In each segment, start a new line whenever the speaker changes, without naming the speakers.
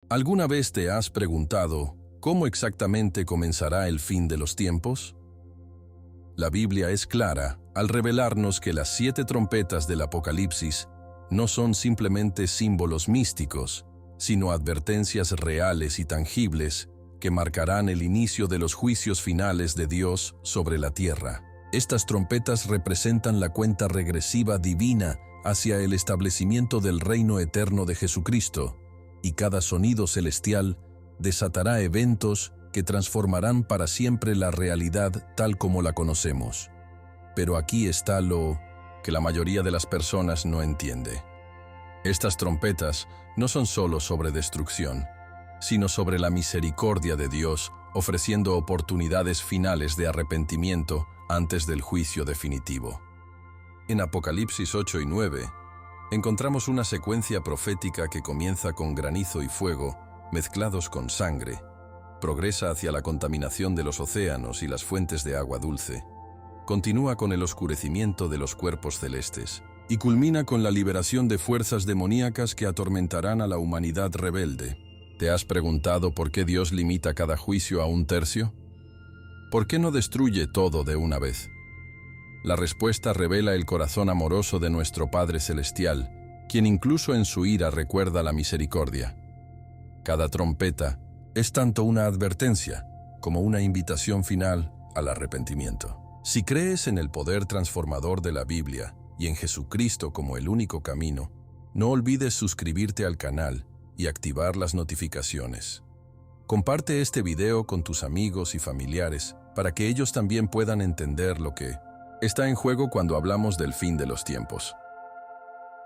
¿Alguna vez te has preguntado cómo exactamente comenzará el fin de los tiempos? La Biblia es clara al revelarnos que las 7 trompetas del Apocalipsis no son simplemente símbolos místicos, sino advertencias reales y tangibles que marcarán el inicio de los juicios finales de Dios sobre la tierra. Estas trompetas representan la cuenta regresiva divina hacia el establecimiento del reino eterno de Jesucristo, y cada sonido celestial desatará eventos que transformarán para siempre la realidad tal como la conocemos. Pero aquí está lo que la mayoría de las personas no entiende. Estas trompetas no son solo sobre destrucción, sino sobre la misericordia de Dios, ofreciendo oportunidades finales de arrepentimiento antes del juicio definitivo. En Apocalipsis 8 y 9, encontramos una secuencia profética que comienza con granizo y fuego, mezclados con sangre, progresa hacia la contaminación de los océanos y las fuentes de agua dulce, continúa con el oscurecimiento de los cuerpos celestes, y culmina con la liberación de fuerzas demoníacas que atormentarán a la humanidad rebelde. ¿Te has preguntado por qué Dios limita cada juicio a 1/3? ¿Por qué no destruye todo de una vez? La respuesta revela el corazón amoroso de nuestro Padre Celestial, quien incluso en su ira recuerda la misericordia. Cada trompeta es tanto una advertencia como una invitación final al arrepentimiento. Si crees en el poder transformador de la Biblia y en Jesucristo como el único camino, no olvides suscribirte al canal y activar las notificaciones. Comparte este video con tus amigos y familiares para que ellos también puedan entender lo que está en juego cuando hablamos del fin de los tiempos.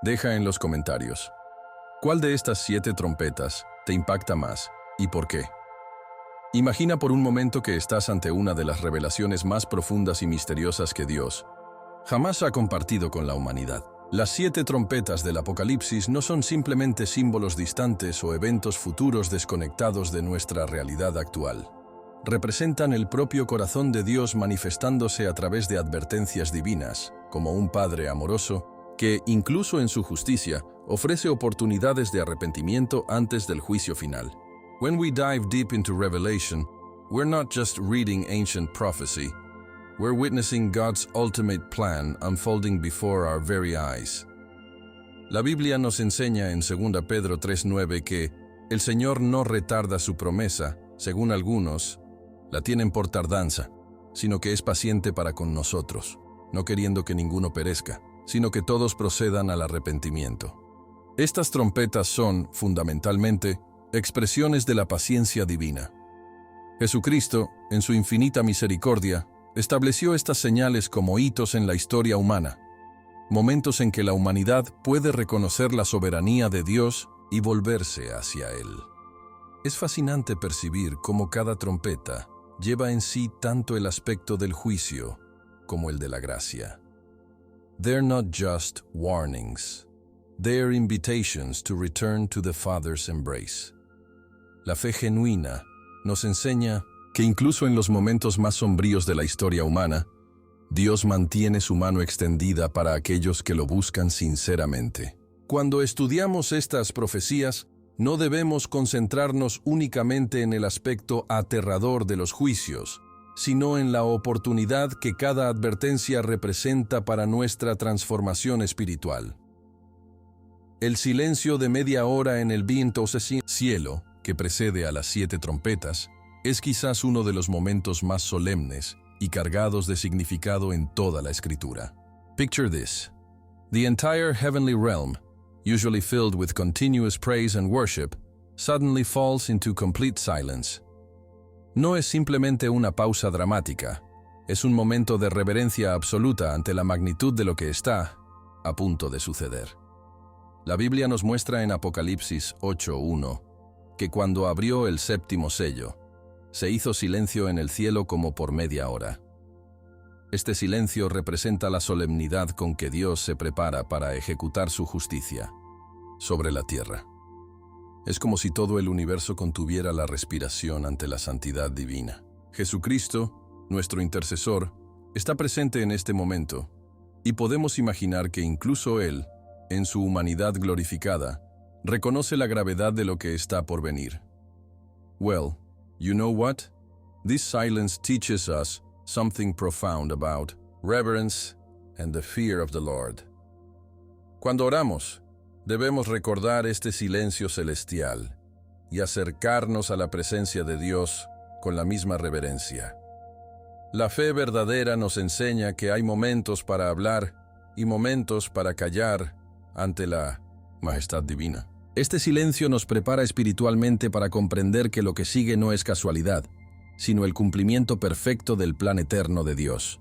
Deja en los comentarios, ¿cuál de estas 7 trompetas te impacta más y por qué? Imagina por un momento que estás ante una de las revelaciones más profundas y misteriosas que Dios jamás ha compartido con la humanidad. Las 7 trompetas del Apocalipsis no son simplemente símbolos distantes o eventos futuros desconectados de nuestra realidad actual. Representan el propio corazón de Dios manifestándose a través de advertencias divinas, como un Padre amoroso que, incluso en su justicia, ofrece oportunidades de arrepentimiento antes del juicio final. When we dive deep into Revelation, we're not just reading ancient prophecy, we're witnessing God's ultimate plan unfolding before our very eyes. La Biblia nos enseña en 2 Pedro 3:9 que el Señor no retarda su promesa, según algunos la tienen por tardanza, sino que es paciente para con nosotros, no queriendo que ninguno perezca, sino que todos procedan al arrepentimiento. Estas trompetas son, fundamentalmente, expresiones de la paciencia divina. Jesucristo, en su infinita misericordia, estableció estas señales como hitos en la historia humana, momentos en que la humanidad puede reconocer la soberanía de Dios y volverse hacia Él. Es fascinante percibir cómo cada trompeta lleva en sí tanto el aspecto del juicio como el de la gracia. They're not just warnings, they're invitations to return to the Father's embrace. La fe genuina nos enseña que incluso en los momentos más sombríos de la historia humana, Dios mantiene su mano extendida para aquellos que lo buscan sinceramente. Cuando estudiamos estas profecías, no debemos concentrarnos únicamente en el aspecto aterrador de los juicios, sino en la oportunidad que cada advertencia representa para nuestra transformación espiritual. El silencio de media hora en el viento cielo, que precede a las 7 trompetas, es quizás uno de los momentos más solemnes y cargados de significado en toda la Escritura. Picture this. The entire heavenly realm, usually filled with continuous praise and worship, suddenly falls into complete silence. No es simplemente una pausa dramática, es un momento de reverencia absoluta ante la magnitud de lo que está a punto de suceder. La Biblia nos muestra en Apocalipsis 8:1 que cuando abrió el 7º sello, se hizo silencio en el cielo como por media hora. Este silencio representa la solemnidad con que Dios se prepara para ejecutar su justicia sobre la tierra. Es como si todo el universo contuviera la respiración ante la santidad divina. Jesucristo, nuestro intercesor, está presente en este momento, y podemos imaginar que incluso Él, en su humanidad glorificada, reconoce la gravedad de lo que está por venir. Well, you know what? This silence teaches us something profound about reverence and the fear of the Lord. Cuando oramos, debemos recordar este silencio celestial y acercarnos a la presencia de Dios con la misma reverencia. La fe verdadera nos enseña que hay momentos para hablar y momentos para callar ante la majestad divina. Este silencio nos prepara espiritualmente para comprender que lo que sigue no es casualidad, sino el cumplimiento perfecto del plan eterno de Dios.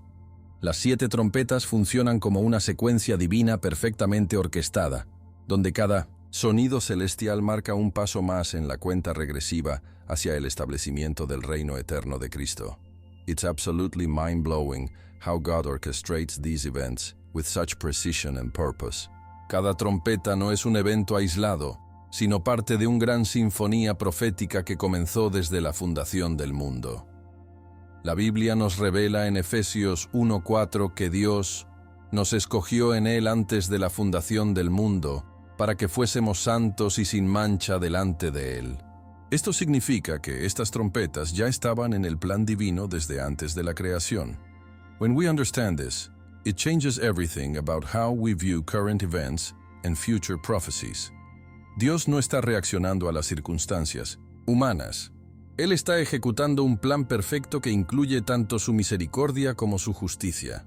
Las 7 trompetas funcionan como una secuencia divina perfectamente orquestada, donde cada sonido celestial marca un paso más en la cuenta regresiva hacia el establecimiento del reino eterno de Cristo. It's absolutely mind-blowing how God orchestrates these events with such precision and purpose. Cada trompeta no es un evento aislado, sino parte de una gran sinfonía profética que comenzó desde la fundación del mundo. La Biblia nos revela en Efesios 1:4 que Dios nos escogió en Él antes de la fundación del mundo para que fuésemos santos y sin mancha delante de Él. Esto significa que estas trompetas ya estaban en el plan divino desde antes de la creación. When we understand this, it changes everything about how we view current events and future prophecies. Dios no está reaccionando a las circunstancias humanas. Él está ejecutando un plan perfecto que incluye tanto su misericordia como su justicia.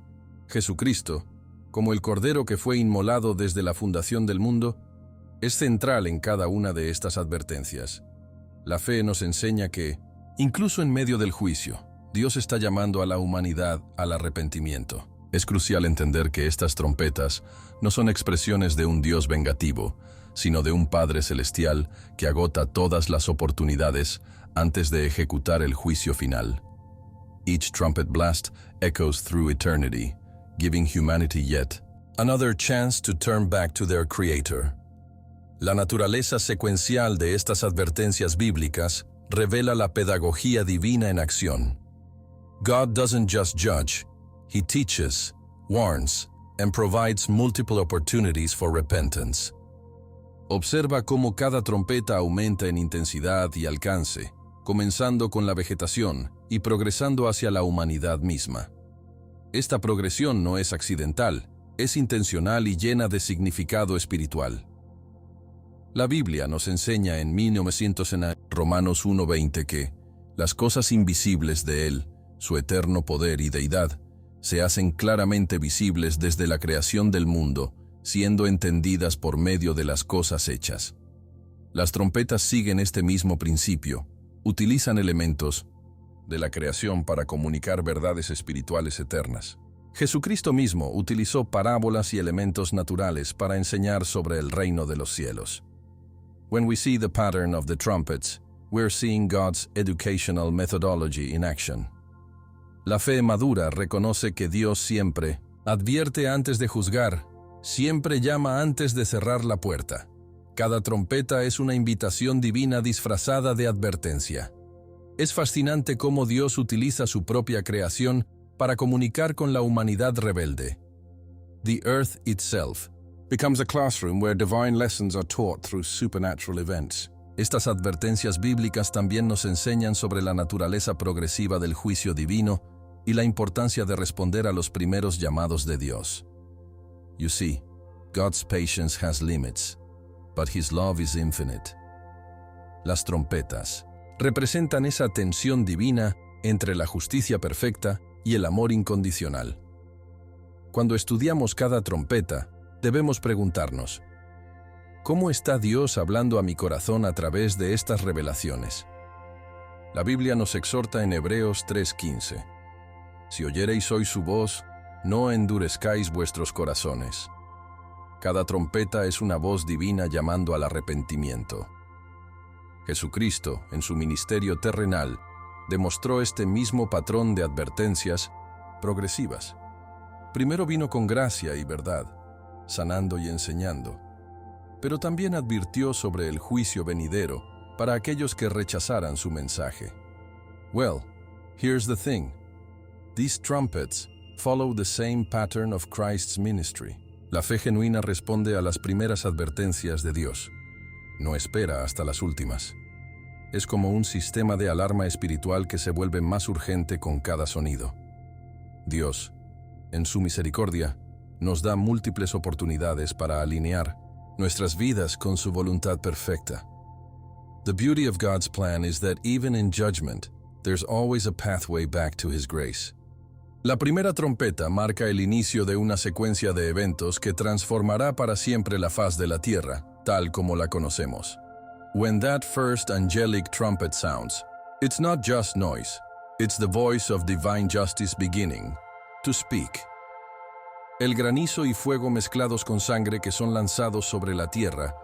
Jesucristo, como el Cordero que fue inmolado desde la fundación del mundo, es central en cada una de estas advertencias. La fe nos enseña que, incluso en medio del juicio, Dios está llamando a la humanidad al arrepentimiento. Es crucial entender que estas trompetas no son expresiones de un Dios vengativo, sino de un Padre Celestial que agota todas las oportunidades antes de ejecutar el juicio final. Each trumpet blast echoes through eternity, giving humanity yet another chance to turn back to their Creator. La naturaleza secuencial de estas advertencias bíblicas revela la pedagogía divina en acción. God doesn't just judge, He teaches, warns, and provides multiple opportunities for repentance. Observa cómo cada trompeta aumenta en intensidad y alcance, comenzando con la vegetación y progresando hacia la humanidad misma. Esta progresión no es accidental, es intencional y llena de significado espiritual. La Biblia nos enseña en Romanos 1:20 que las cosas invisibles de Él, su eterno poder y deidad, se hacen claramente visibles desde la creación del mundo, siendo entendidas por medio de las cosas hechas. Las trompetas siguen este mismo principio, utilizan elementos de la creación para comunicar verdades espirituales eternas. Jesucristo mismo utilizó parábolas y elementos naturales para enseñar sobre el reino de los cielos. When we see the pattern of the trumpets, we're seeing God's educational methodology in action. La fe madura reconoce que Dios siempre advierte antes de juzgar, siempre llama antes de cerrar la puerta. Cada trompeta es una invitación divina disfrazada de advertencia. Es fascinante cómo Dios utiliza su propia creación para comunicar con la humanidad rebelde. The earth itself becomes a classroom where divine lessons are taught through supernatural events. Estas advertencias bíblicas también nos enseñan sobre la naturaleza progresiva del juicio divino y la importancia de responder a los primeros llamados de Dios. You see, God's patience has limits, but His love is infinite. Las trompetas representan esa tensión divina entre la justicia perfecta y el amor incondicional. Cuando estudiamos cada trompeta, debemos preguntarnos, ¿cómo está Dios hablando a mi corazón a través de estas revelaciones? La Biblia nos exhorta en Hebreos 3:15. Si oyereis hoy su voz, no endurezcáis vuestros corazones. Cada trompeta es una voz divina llamando al arrepentimiento. Jesucristo, en su ministerio terrenal, demostró este mismo patrón de advertencias progresivas. Primero vino con gracia y verdad, sanando y enseñando, pero también advirtió sobre el juicio venidero para aquellos que rechazaran su mensaje. Well, here's the thing. These trumpets follow the same pattern of Christ's ministry. La fe genuina responde a las primeras advertencias de Dios. no espera hasta las últimas. Es como un sistema de alarma espiritual que se vuelve más urgente con cada sonido. Dios, en su misericordia, nos da múltiples oportunidades para alinear nuestras vidas con su voluntad perfecta. The beauty of God's plan is that even in judgment, there's always a pathway back to His grace. La primera trompeta marca el inicio de una secuencia de eventos que transformará para siempre la faz de la tierra, tal como la conocemos. When that first angelic trumpet sounds, it's not just noise, it's the voice of divine justice beginning to speak. El granizo y fuego mezclados con sangre que son lanzados sobre la tierra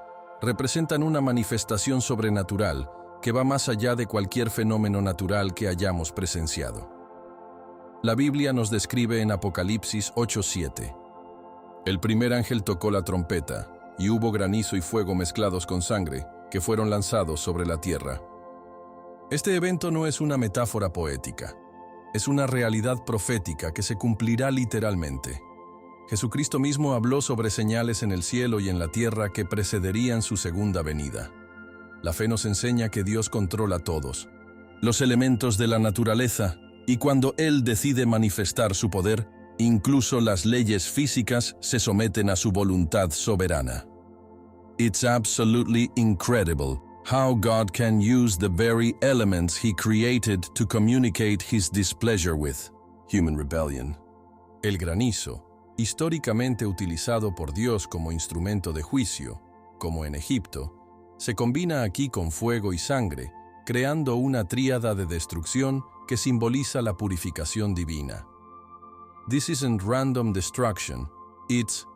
representan una manifestación sobrenatural que va más allá de cualquier fenómeno natural que hayamos presenciado. La Biblia nos describe en Apocalipsis 8:7. El primer ángel tocó la trompeta, y hubo granizo y fuego mezclados con sangre, que fueron lanzados sobre la tierra. Este evento no es una metáfora poética, es una realidad profética que se cumplirá literalmente. Jesucristo mismo habló sobre señales en el cielo y en la tierra que precederían su segunda venida. La fe nos enseña que Dios controla todos los elementos de la naturaleza, y cuando Él decide manifestar su poder, incluso las leyes físicas se someten a su voluntad soberana. It's absolutely incredible how God can use the very elements He created to communicate His displeasure with human rebellion. El granizo, históricamente utilizado por Dios como instrumento de juicio, como en Egipto, se combina aquí con fuego y sangre, creando una tríada de destrucción que simboliza la purificación divina. This isn't random destruction, it's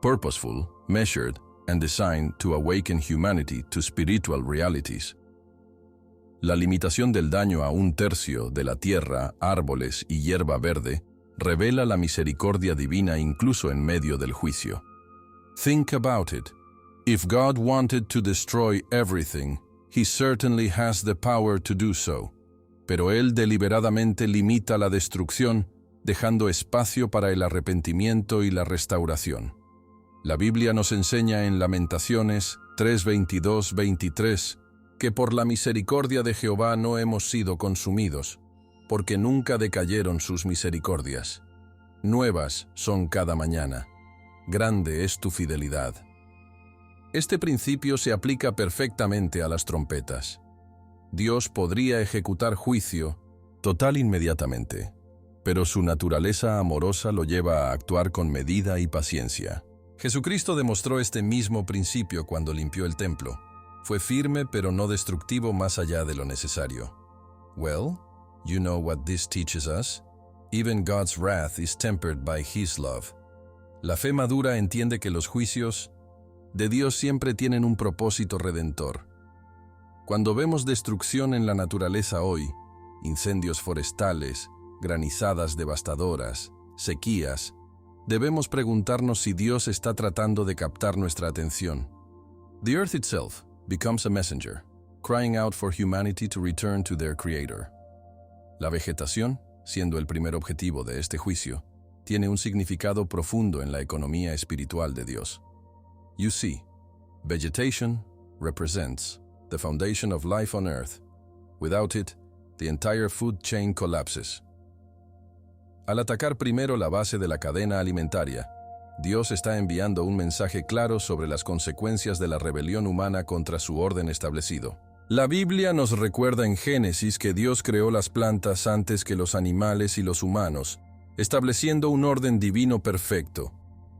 purposeful, measured, and designed to awaken humanity to spiritual realities. La limitación del daño a un tercio de la tierra, árboles y hierba verde revela la misericordia divina incluso en medio del juicio. Think about it. If God wanted to destroy everything, He certainly has the power to do so. Pero Él deliberadamente limita la destrucción, dejando espacio para el arrepentimiento y la restauración. La Biblia nos enseña en Lamentaciones 3:22-23 que por la misericordia de Jehová no hemos sido consumidos, porque nunca decayeron sus misericordias. Nuevas son cada mañana. Grande es tu fidelidad. Este principio se aplica perfectamente a las trompetas. Dios podría ejecutar juicio total inmediatamente, pero su naturaleza amorosa lo lleva a actuar con medida y paciencia. Jesucristo demostró este mismo principio cuando limpió el templo. Fue firme pero no destructivo más allá de lo necesario. Well, you know what this teaches us? Even God's wrath is tempered by His love. La fe madura entiende que los juicios de Dios siempre tienen un propósito redentor. Cuando vemos destrucción en la naturaleza hoy, incendios forestales, granizadas devastadoras, sequías, debemos preguntarnos si Dios está tratando de captar nuestra atención. The earth itself becomes a messenger, crying out for humanity to return to their Creator. La vegetación, siendo el primer objetivo de este juicio, tiene un significado profundo en la economía espiritual de Dios. You see, vegetation represents the foundation of life on earth. Without it, the entire food chain collapses. Al atacar primero la base de la cadena alimentaria, Dios está enviando un mensaje claro sobre las consecuencias de la rebelión humana contra su orden establecido. La Biblia nos recuerda en Génesis que Dios creó las plantas antes que los animales y los humanos, estableciendo un orden divino perfecto.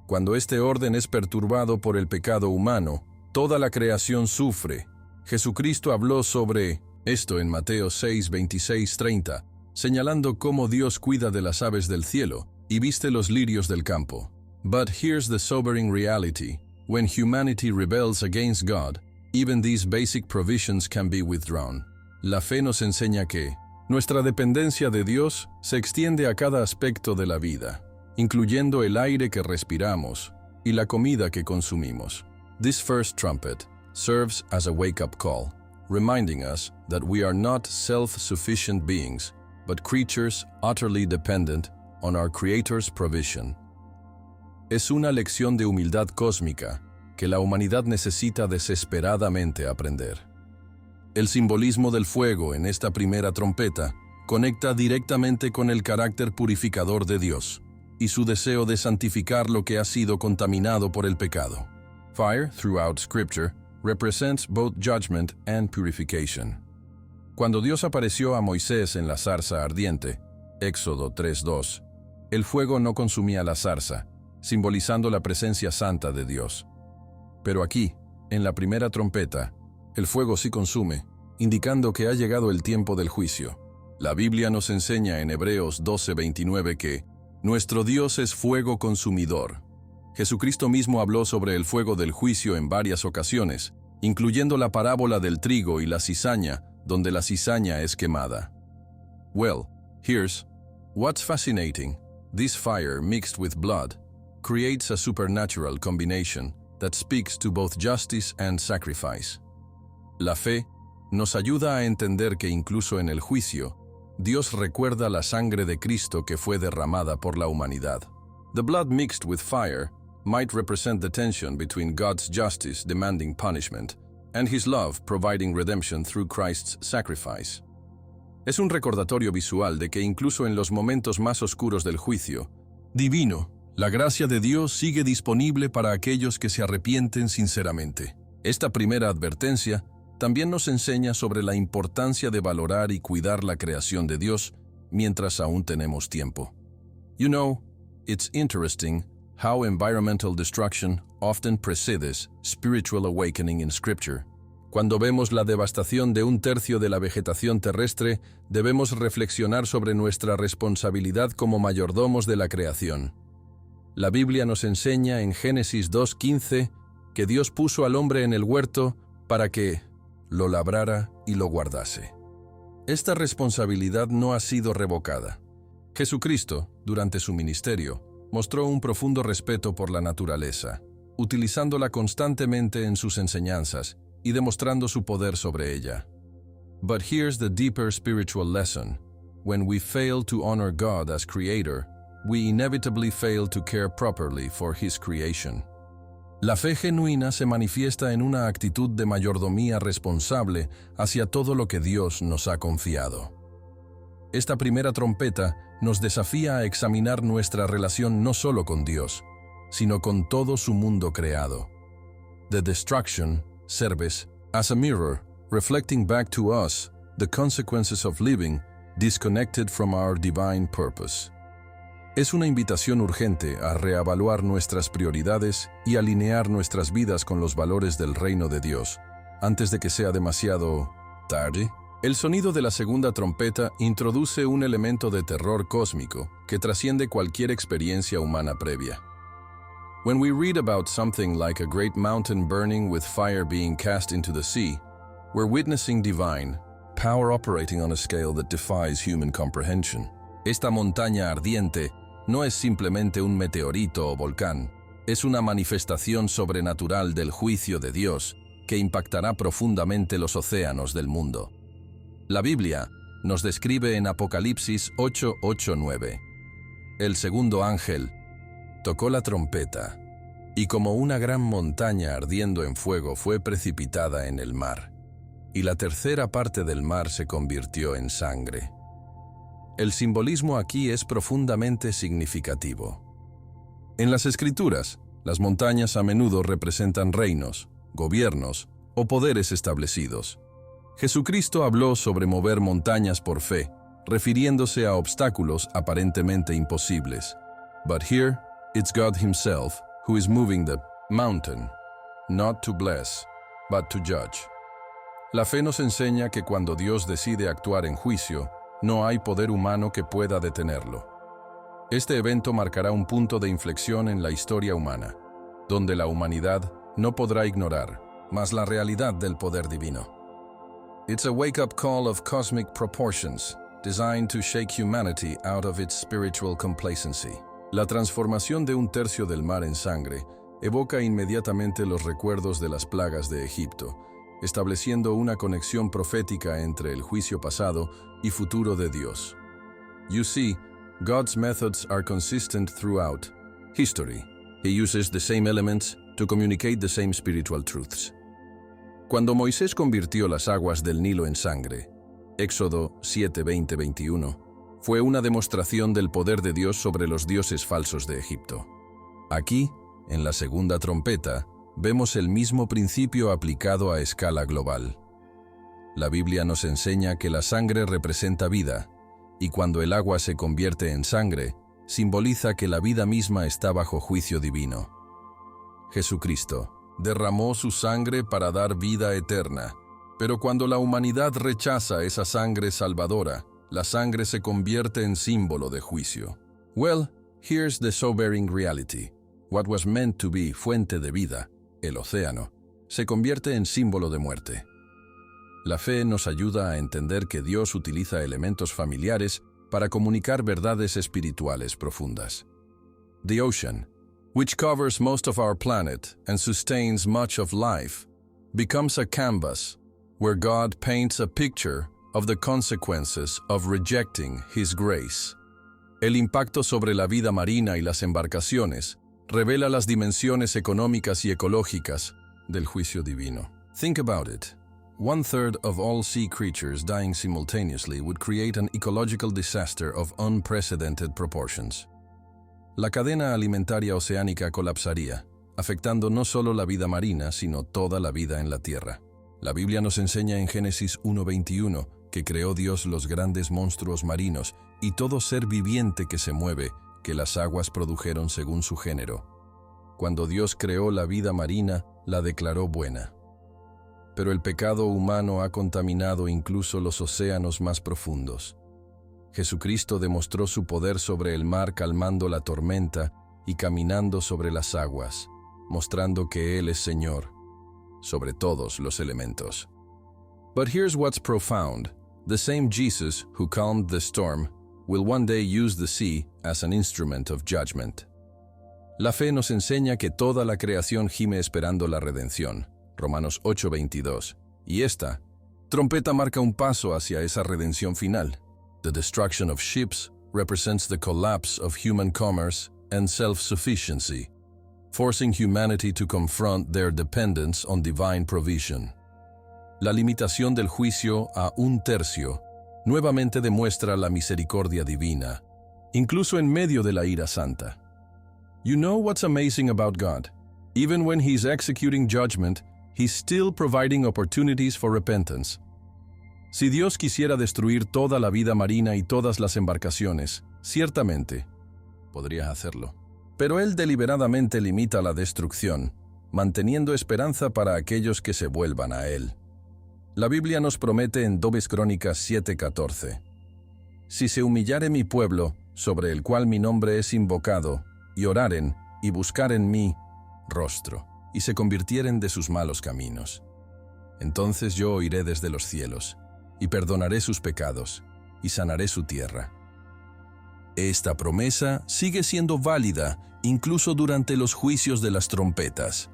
Cuando este orden es perturbado por el pecado humano, toda la creación sufre. Jesucristo habló sobre esto en Mateo 6:26-30, señalando cómo Dios cuida de las aves del cielo y viste los lirios del campo. But here's the sobering reality. When humanity rebels against God, even these basic provisions can be withdrawn. La fe nos enseña que nuestra dependencia de Dios se extiende a cada aspecto de la vida, incluyendo el aire que respiramos y la comida que consumimos. This first trumpet serves as a wake-up call, reminding us that we are not self-sufficient beings, but creatures utterly dependent on our Creator's provision. Es una lección de humildad cósmica, que la humanidad necesita desesperadamente aprender. El simbolismo del fuego en esta primera trompeta conecta directamente con el carácter purificador de Dios y su deseo de santificar lo que ha sido contaminado por el pecado. Fire, throughout Scripture, represents both judgment and purification. Cuando Dios apareció a Moisés en la zarza ardiente, Éxodo 3:2, el fuego no consumía la zarza, simbolizando la presencia santa de Dios. Pero aquí, en la primera trompeta, el fuego sí consume, indicando que ha llegado el tiempo del juicio. La Biblia nos enseña en Hebreos 12:29 que nuestro Dios es fuego consumidor. Jesucristo mismo habló sobre el fuego del juicio en varias ocasiones, incluyendo la parábola del trigo y la cizaña, donde la cizaña es quemada. Well, here's what's fascinating. This fire mixed with blood creates a supernatural combination that speaks to both justice and sacrifice. La fe nos ayuda a entender que incluso en el juicio, Dios recuerda la sangre de Cristo que fue derramada por la humanidad. The blood mixed with fire might represent the tension between God's justice demanding punishment and His love providing redemption through Christ's sacrifice. Es un recordatorio visual de que incluso en los momentos más oscuros del juicio divino, la gracia de Dios sigue disponible para aquellos que se arrepienten sinceramente. Esta primera advertencia también nos enseña sobre la importancia de valorar y cuidar la creación de Dios mientras aún tenemos tiempo. You know, it's interesting how environmental destruction often precedes spiritual awakening in Scripture. Cuando vemos la devastación de un tercio de la vegetación terrestre, debemos reflexionar sobre nuestra responsabilidad como mayordomos de la creación. La Biblia nos enseña en Génesis 2:15 que Dios puso al hombre en el huerto para que lo labrara y lo guardase. Esta responsabilidad no ha sido revocada. Jesucristo, durante su ministerio, mostró un profundo respeto por la naturaleza, utilizándola constantemente en sus enseñanzas y demostrando su poder sobre ella. But here's the deeper spiritual lesson. When we fail to honor God as Creator, we inevitably fail to care properly for His creation. La fe genuina se manifiesta en una actitud de mayordomía responsable hacia todo lo que Dios nos ha confiado. Esta primera trompeta nos desafía a examinar nuestra relación no solo con Dios, sino con todo su mundo creado. The destruction serves as a mirror, reflecting back to us the consequences of living disconnected from our divine purpose. Es una invitación urgente a reevaluar nuestras prioridades y alinear nuestras vidas con los valores del reino de Dios, antes de que sea demasiado tarde. El sonido de la segunda trompeta introduce un elemento de terror cósmico que trasciende cualquier experiencia humana previa. When we read about something like a great mountain burning with fire being cast into the sea, we're witnessing divine power operating on a scale that defies human comprehension. Esta montaña ardiente no es simplemente un meteorito o volcán, es una manifestación sobrenatural del juicio de Dios que impactará profundamente los océanos del mundo. La Biblia nos describe en Apocalipsis 8:8-9. El segundo ángel tocó la trompeta, y como una gran montaña ardiendo en fuego fue precipitada en el mar, y la tercera parte del mar se convirtió en sangre. El simbolismo aquí es profundamente significativo. En las Escrituras, las montañas a menudo representan reinos, gobiernos o poderes establecidos. Jesucristo habló sobre mover montañas por fe, refiriéndose a obstáculos aparentemente imposibles. But here, it's God Himself who is moving the mountain, not to bless, but to judge. La fe nos enseña que cuando Dios decide actuar en juicio, no hay poder humano que pueda detenerlo. Este evento marcará un punto de inflexión en la historia humana, donde la humanidad no podrá ignorar más la realidad del poder divino. It's a wake-up call of cosmic proportions, designed to shake humanity out of its spiritual complacency. La transformación de un tercio del mar en sangre evoca inmediatamente los recuerdos de las plagas de Egipto, estableciendo una conexión profética entre el juicio pasado y futuro de Dios. You see, God's methods are consistent throughout history. He uses the same elements, to communicate the same spiritual truths. Cuando Moisés convirtió las aguas del Nilo en sangre, Éxodo 7, 20, 21, fue una demostración del poder de Dios sobre los dioses falsos de Egipto. Aquí, en la segunda trompeta, vemos el mismo principio aplicado a escala global. La Biblia nos enseña que la sangre representa vida, y cuando el agua se convierte en sangre, simboliza que la vida misma está bajo juicio divino. Jesucristo derramó su sangre para dar vida eterna, pero cuando la humanidad rechaza esa sangre salvadora, la sangre se convierte en símbolo de juicio. Well, here's the sobering reality. What was meant to be fuente de vida, el océano, se convierte en símbolo de muerte. La fe nos ayuda a entender que Dios utiliza elementos familiares para comunicar verdades espirituales profundas. The ocean, which covers most of our planet and sustains much of life, becomes a canvas where God paints a picture of the consequences of rejecting His grace. El impacto sobre la vida marina y las embarcaciones revela las dimensiones económicas y ecológicas del juicio divino. Think about it. 1/3 of all sea creatures dying simultaneously would create an ecological disaster of unprecedented proportions. La cadena alimentaria oceánica colapsaría, afectando no solo la vida marina, sino toda la vida en la tierra. La Biblia nos enseña en Génesis 1:21 que creó Dios los grandes monstruos marinos y todo ser viviente que se mueve, que las aguas produjeron según su género. Cuando Dios creó la vida marina, la declaró buena. Pero el pecado humano ha contaminado incluso los océanos más profundos. Jesucristo demostró su poder sobre el mar calmando la tormenta y caminando sobre las aguas, mostrando que Él es Señor sobre todos los elementos. But here's what's profound. The same Jesus who calmed the storm will one day use the sea as an instrument of judgment. La fe nos enseña que toda la creación gime esperando la redención. Romanos 8:22. Y esta trompeta marca un paso hacia esa redención final. The destruction of ships represents the collapse of human commerce and self-sufficiency, forcing humanity to confront their dependence on divine provision. La limitación del juicio a 1/3 nuevamente demuestra la misericordia divina, incluso en medio de la ira santa. You know what's amazing about God? Even when He's executing judgment, He's still providing opportunities for repentance. Si Dios quisiera destruir toda la vida marina y todas las embarcaciones, ciertamente podría hacerlo. Pero Él deliberadamente limita la destrucción, manteniendo esperanza para aquellos que se vuelvan a Él. La Biblia nos promete en 2 Crónicas 7:14: Si se humillare mi pueblo, sobre el cual mi nombre es invocado, y oraren y buscaren mi rostro, y se convirtieren de sus malos caminos, entonces yo oiré desde los cielos, y perdonaré sus pecados, y sanaré su tierra. Esta promesa sigue siendo válida incluso durante los juicios de las trompetas.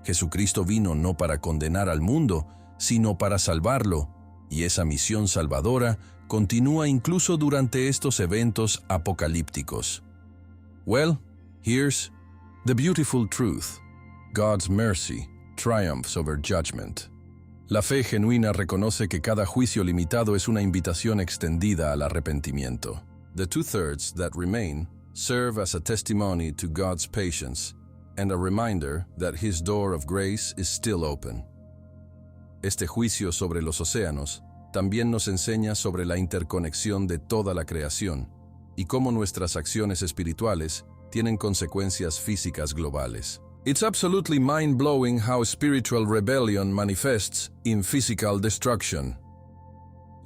Jesucristo vino no para condenar al mundo, sino para salvarlo, y esa misión salvadora continúa incluso durante estos eventos apocalípticos. Well, here's the beautiful truth. God's mercy triumphs over judgment. La fe genuina reconoce que cada juicio limitado es una invitación extendida al arrepentimiento. The 2/3 that remain serve as a testimony to God's patience and a reminder that His door of grace is still open. Este juicio sobre los océanos también nos enseña sobre la interconexión de toda la creación y cómo nuestras acciones espirituales tienen consecuencias físicas globales. It's absolutely mind-blowing how spiritual rebellion manifests in physical destruction.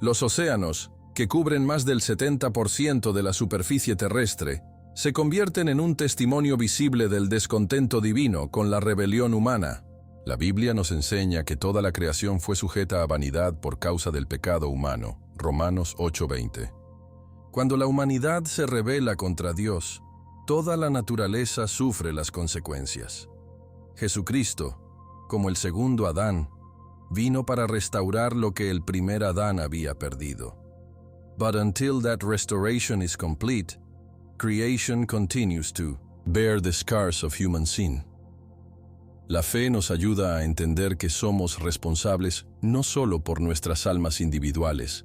Los océanos, que cubren más del 70% de la superficie terrestre, se convierten en un testimonio visible del descontento divino con la rebelión humana. La Biblia nos enseña que toda la creación fue sujeta a vanidad por causa del pecado humano. Romanos 8:20. Cuando la humanidad se rebela contra Dios, toda la naturaleza sufre las consecuencias. Jesucristo, como el segundo Adán, vino para restaurar lo que el primer Adán había perdido. But until that restoration is complete, creation continues to bear the scars of human sin. La fe nos ayuda a entender que somos responsables no solo por nuestras almas individuales,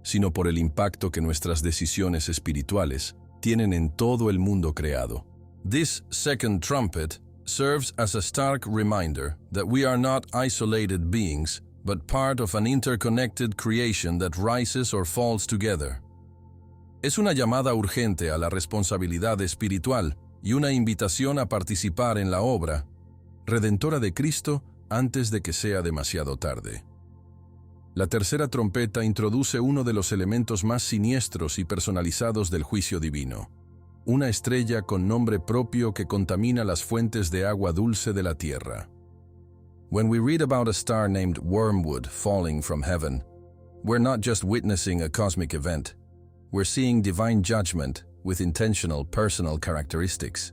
sino por el impacto que nuestras decisiones espirituales tienen en todo el mundo creado. This second trumpet serves as a stark reminder that we are not isolated beings, but part of an interconnected creation that rises or falls together. Es una llamada urgente a la responsabilidad espiritual y una invitación a participar en la obra redentora de Cristo antes de que sea demasiado tarde. La tercera trompeta introduce uno de los elementos más siniestros y personalizados del juicio divino, una estrella con nombre propio que contamina las fuentes de agua dulce de la tierra. When we read about a star named Wormwood falling from heaven, we're not just witnessing a cosmic event, we're seeing divine judgment with intentional personal characteristics.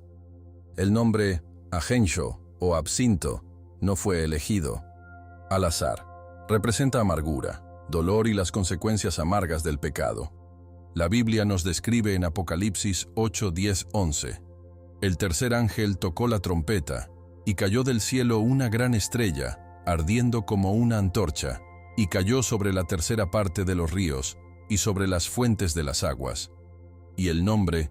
El nombre Ajenjo o absinto no fue elegido al azar. Representa amargura, dolor y las consecuencias amargas del pecado. La Biblia nos describe en Apocalipsis 8, 10, 11. El tercer ángel tocó la trompeta y cayó del cielo una gran estrella, ardiendo como una antorcha, y cayó sobre la tercera parte de los ríos y sobre las fuentes de las aguas. Y el nombre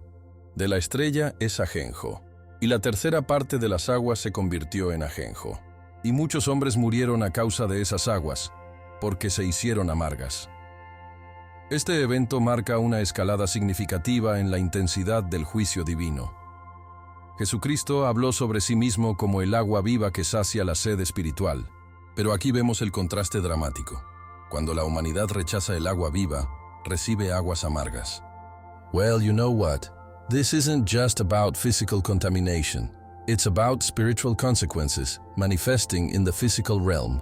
de la estrella es Ajenjo. Y la tercera parte de las aguas se convirtió en ajenjo. Y muchos hombres murieron a causa de esas aguas, porque se hicieron amargas. Este evento marca una escalada significativa en la intensidad del juicio divino. Jesucristo habló sobre sí mismo como el agua viva que sacia la sed espiritual, pero aquí vemos el contraste dramático. Cuando la humanidad rechaza el agua viva, recibe aguas amargas. Well, you know what? This isn't just about physical contamination. It's about spiritual consequences manifesting in the physical realm.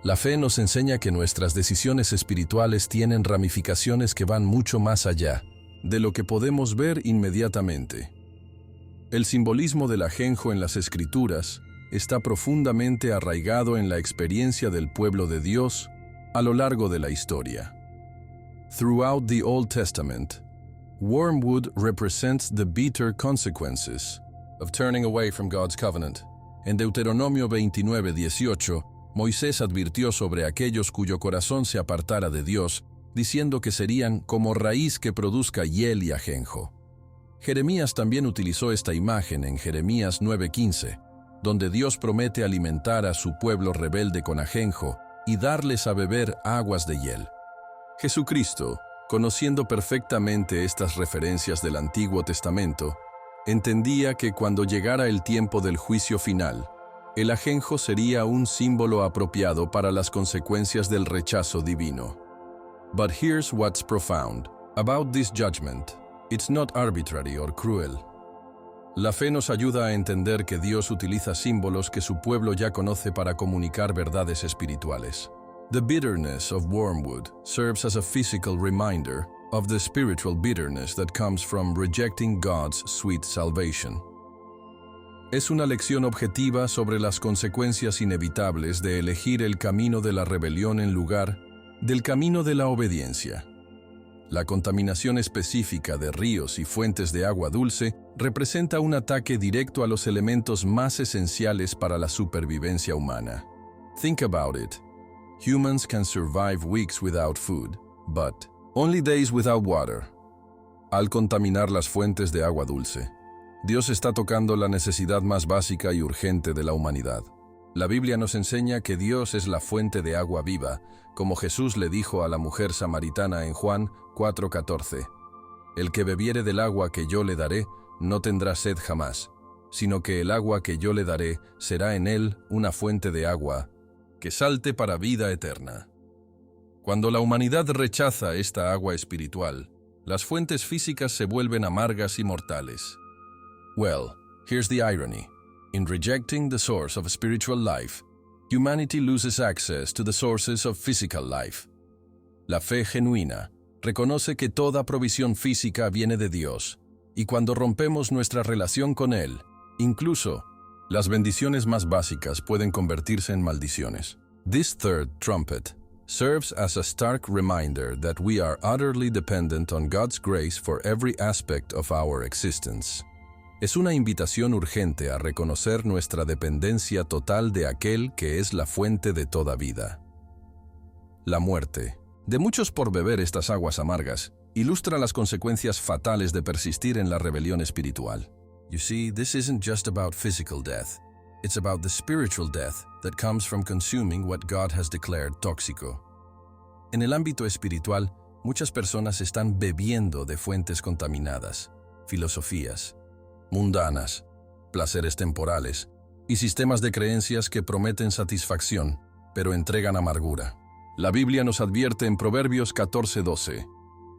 La fe nos enseña que nuestras decisiones espirituales tienen ramificaciones que van mucho más allá de lo que podemos ver inmediatamente. El simbolismo del ajenjo en las Escrituras está profundamente arraigado en la experiencia del pueblo de Dios a lo largo de la historia. Throughout the Old Testament, wormwood represents the bitter consequences of turning away from God's covenant. En Deuteronomio 29:18, Moisés advirtió sobre aquellos cuyo corazón se apartara de Dios, diciendo que serían como raíz que produzca hiel y ajenjo. Jeremías también utilizó esta imagen en Jeremías 9:15, donde Dios promete alimentar a su pueblo rebelde con ajenjo y darles a beber aguas de hiel. Jesucristo, conociendo perfectamente estas referencias del Antiguo Testamento, entendía que cuando llegara el tiempo del juicio final, el ajenjo sería un símbolo apropiado para las consecuencias del rechazo divino. But here's what's profound about this judgment. It's not arbitrary or cruel. La fe nos ayuda a entender que Dios utiliza símbolos que su pueblo ya conoce para comunicar verdades espirituales. The bitterness of wormwood serves as a physical reminder of the spiritual bitterness that comes from rejecting God's sweet salvation. Es una lección objetiva sobre las consecuencias inevitables de elegir el camino de la rebelión en lugar del camino de la obediencia. La contaminación específica de ríos y fuentes de agua dulce representa un ataque directo a los elementos más esenciales para la supervivencia humana. Think about it. Humans can survive weeks without food, but only days without water. Al contaminar las fuentes de agua dulce, Dios está tocando la necesidad más básica y urgente de la humanidad. La Biblia nos enseña que Dios es la fuente de agua viva, como Jesús le dijo a la mujer samaritana en Juan 4:14. El que bebiere del agua que yo le daré, no tendrá sed jamás, sino que el agua que yo le daré será en él una fuente de agua que salte para vida eterna. Cuando la humanidad rechaza esta agua espiritual, las fuentes físicas se vuelven amargas y mortales. Well, here's the irony. In rejecting the source of spiritual life, humanity loses access to the sources of physical life. La fe genuina reconoce que toda provisión física viene de Dios, y cuando rompemos nuestra relación con Él, incluso las bendiciones más básicas pueden convertirse en maldiciones. This third trumpet serves as a stark reminder that we are utterly dependent on God's grace for every aspect of our existence. Es una invitación urgente a reconocer nuestra dependencia total de aquel que es la fuente de toda vida. La muerte, de muchos por beber estas aguas amargas, ilustra las consecuencias fatales de persistir en la rebelión espiritual. You see, this isn't just about physical death. It's about the spiritual death that comes from consuming what God has declared tóxico. En el ámbito espiritual, muchas personas están bebiendo de fuentes contaminadas, filosofías mundanas, placeres temporales y sistemas de creencias que prometen satisfacción, pero entregan amargura. La Biblia nos advierte en Proverbios 14:12,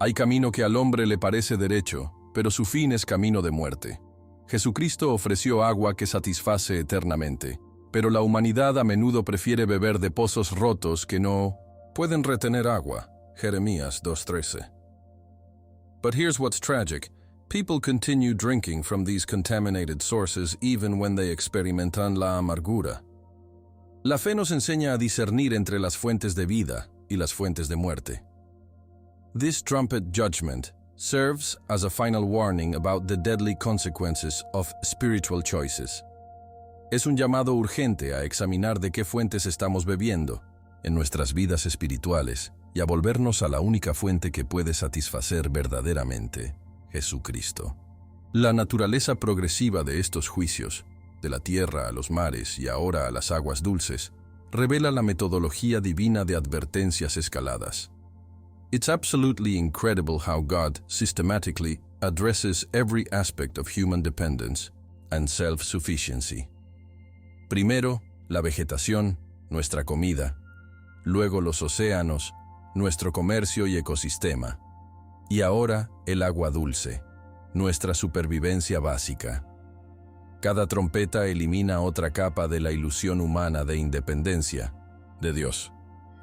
hay camino que al hombre le parece derecho, pero su fin es camino de muerte. Jesucristo ofreció agua que satisface eternamente, pero la humanidad a menudo prefiere beber de pozos rotos que no pueden retener agua. Jeremías 2:13. But here's what's tragic. People continue drinking from these contaminated sources even when they experimentan la amargura. La fe nos enseña a discernir entre las fuentes de vida y las fuentes de muerte. This trumpet judgment serves as a final warning about the deadly consequences of spiritual choices. Es un llamado urgente a examinar de qué fuentes estamos bebiendo en nuestras vidas espirituales y a volvernos a la única fuente que puede satisfacer verdaderamente: Jesucristo. La naturaleza progresiva de estos juicios, de la tierra a los mares y ahora a las aguas dulces, revela la metodología divina de advertencias escaladas. It's absolutely incredible how God systematically addresses every aspect of human dependence and self-sufficiency. Primero, la vegetación, nuestra comida. Luego los océanos, nuestro comercio y ecosistema. Y ahora, el agua dulce, nuestra supervivencia básica. Cada trompeta elimina otra capa de la ilusión humana de independencia de Dios.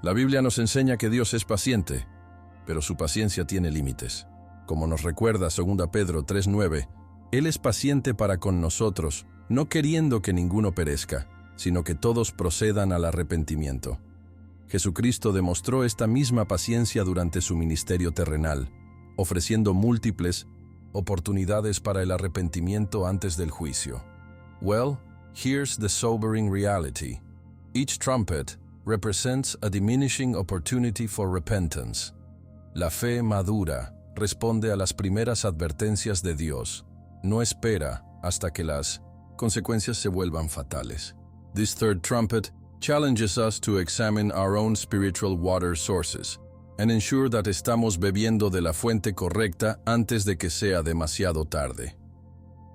La Biblia nos enseña que Dios es paciente, pero su paciencia tiene límites. Como nos recuerda 2 Pedro 3:9, Él es paciente para con nosotros, no queriendo que ninguno perezca, sino que todos procedan al arrepentimiento. Jesucristo demostró esta misma paciencia durante su ministerio terrenal, ofreciendo múltiples oportunidades para el arrepentimiento antes del juicio. Well, here's the sobering reality. Each trumpet represents a diminishing opportunity for repentance. La fe madura responde a las primeras advertencias de Dios. No espera hasta que las consecuencias se vuelvan fatales. This third trumpet challenges us to examine our own spiritual water sources and ensure that estamos bebiendo de la fuente correcta antes de que sea demasiado tarde.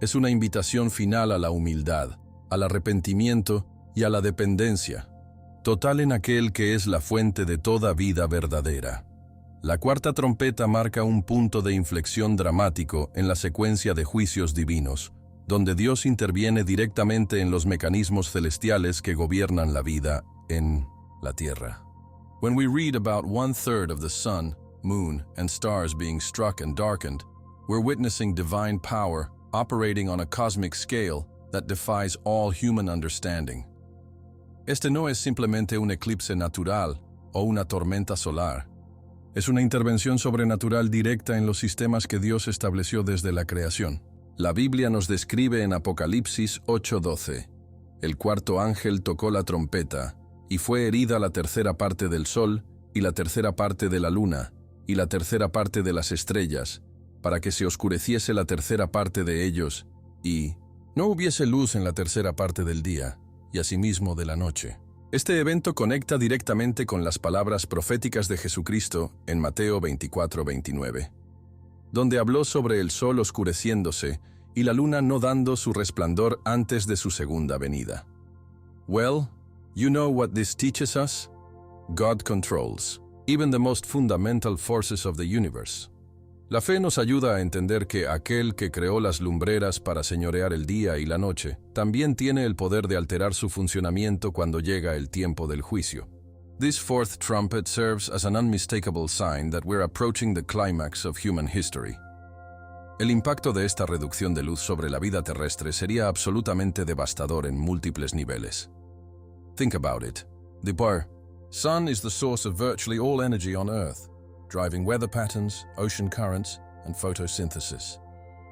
Es una invitación final a la humildad, al arrepentimiento y a la dependencia, total en aquel que es la fuente de toda vida verdadera. La cuarta trompeta marca un punto de inflexión dramático en la secuencia de juicios divinos, donde Dios interviene directamente en los mecanismos celestiales que gobiernan la vida en la tierra. When we read about 1/3 of the sun, moon, and stars being struck and darkened, we're witnessing divine power operating on a cosmic scale that defies all human understanding. Este no es simplemente un eclipse natural o una tormenta solar. Es una intervención sobrenatural directa en los sistemas que Dios estableció desde la creación. La Biblia nos describe en Apocalipsis 8:12. El cuarto ángel tocó la trompeta, y fue herida la tercera parte del sol, y la tercera parte de la luna, y la tercera parte de las estrellas, para que se oscureciese la tercera parte de ellos, y no hubiese luz en la tercera parte del día, y asimismo de la noche. Este evento conecta directamente con las palabras proféticas de Jesucristo en Mateo 24:29, donde habló sobre el sol oscureciéndose y la luna no dando su resplandor antes de su segunda venida. Well, you know what this teaches us? God controls, even the most fundamental forces of the universe. La fe nos ayuda a entender que aquel que creó las lumbreras para señorear el día y la noche, también tiene el poder de alterar su funcionamiento cuando llega el tiempo del juicio. This fourth trumpet serves as an unmistakable sign that we're approaching the climax of human history. El impacto de esta reducción de luz sobre la vida terrestre sería absolutamente devastador en múltiples niveles. Think about it. The sun is the source of virtually all energy on Earth, driving weather patterns, ocean currents, and photosynthesis.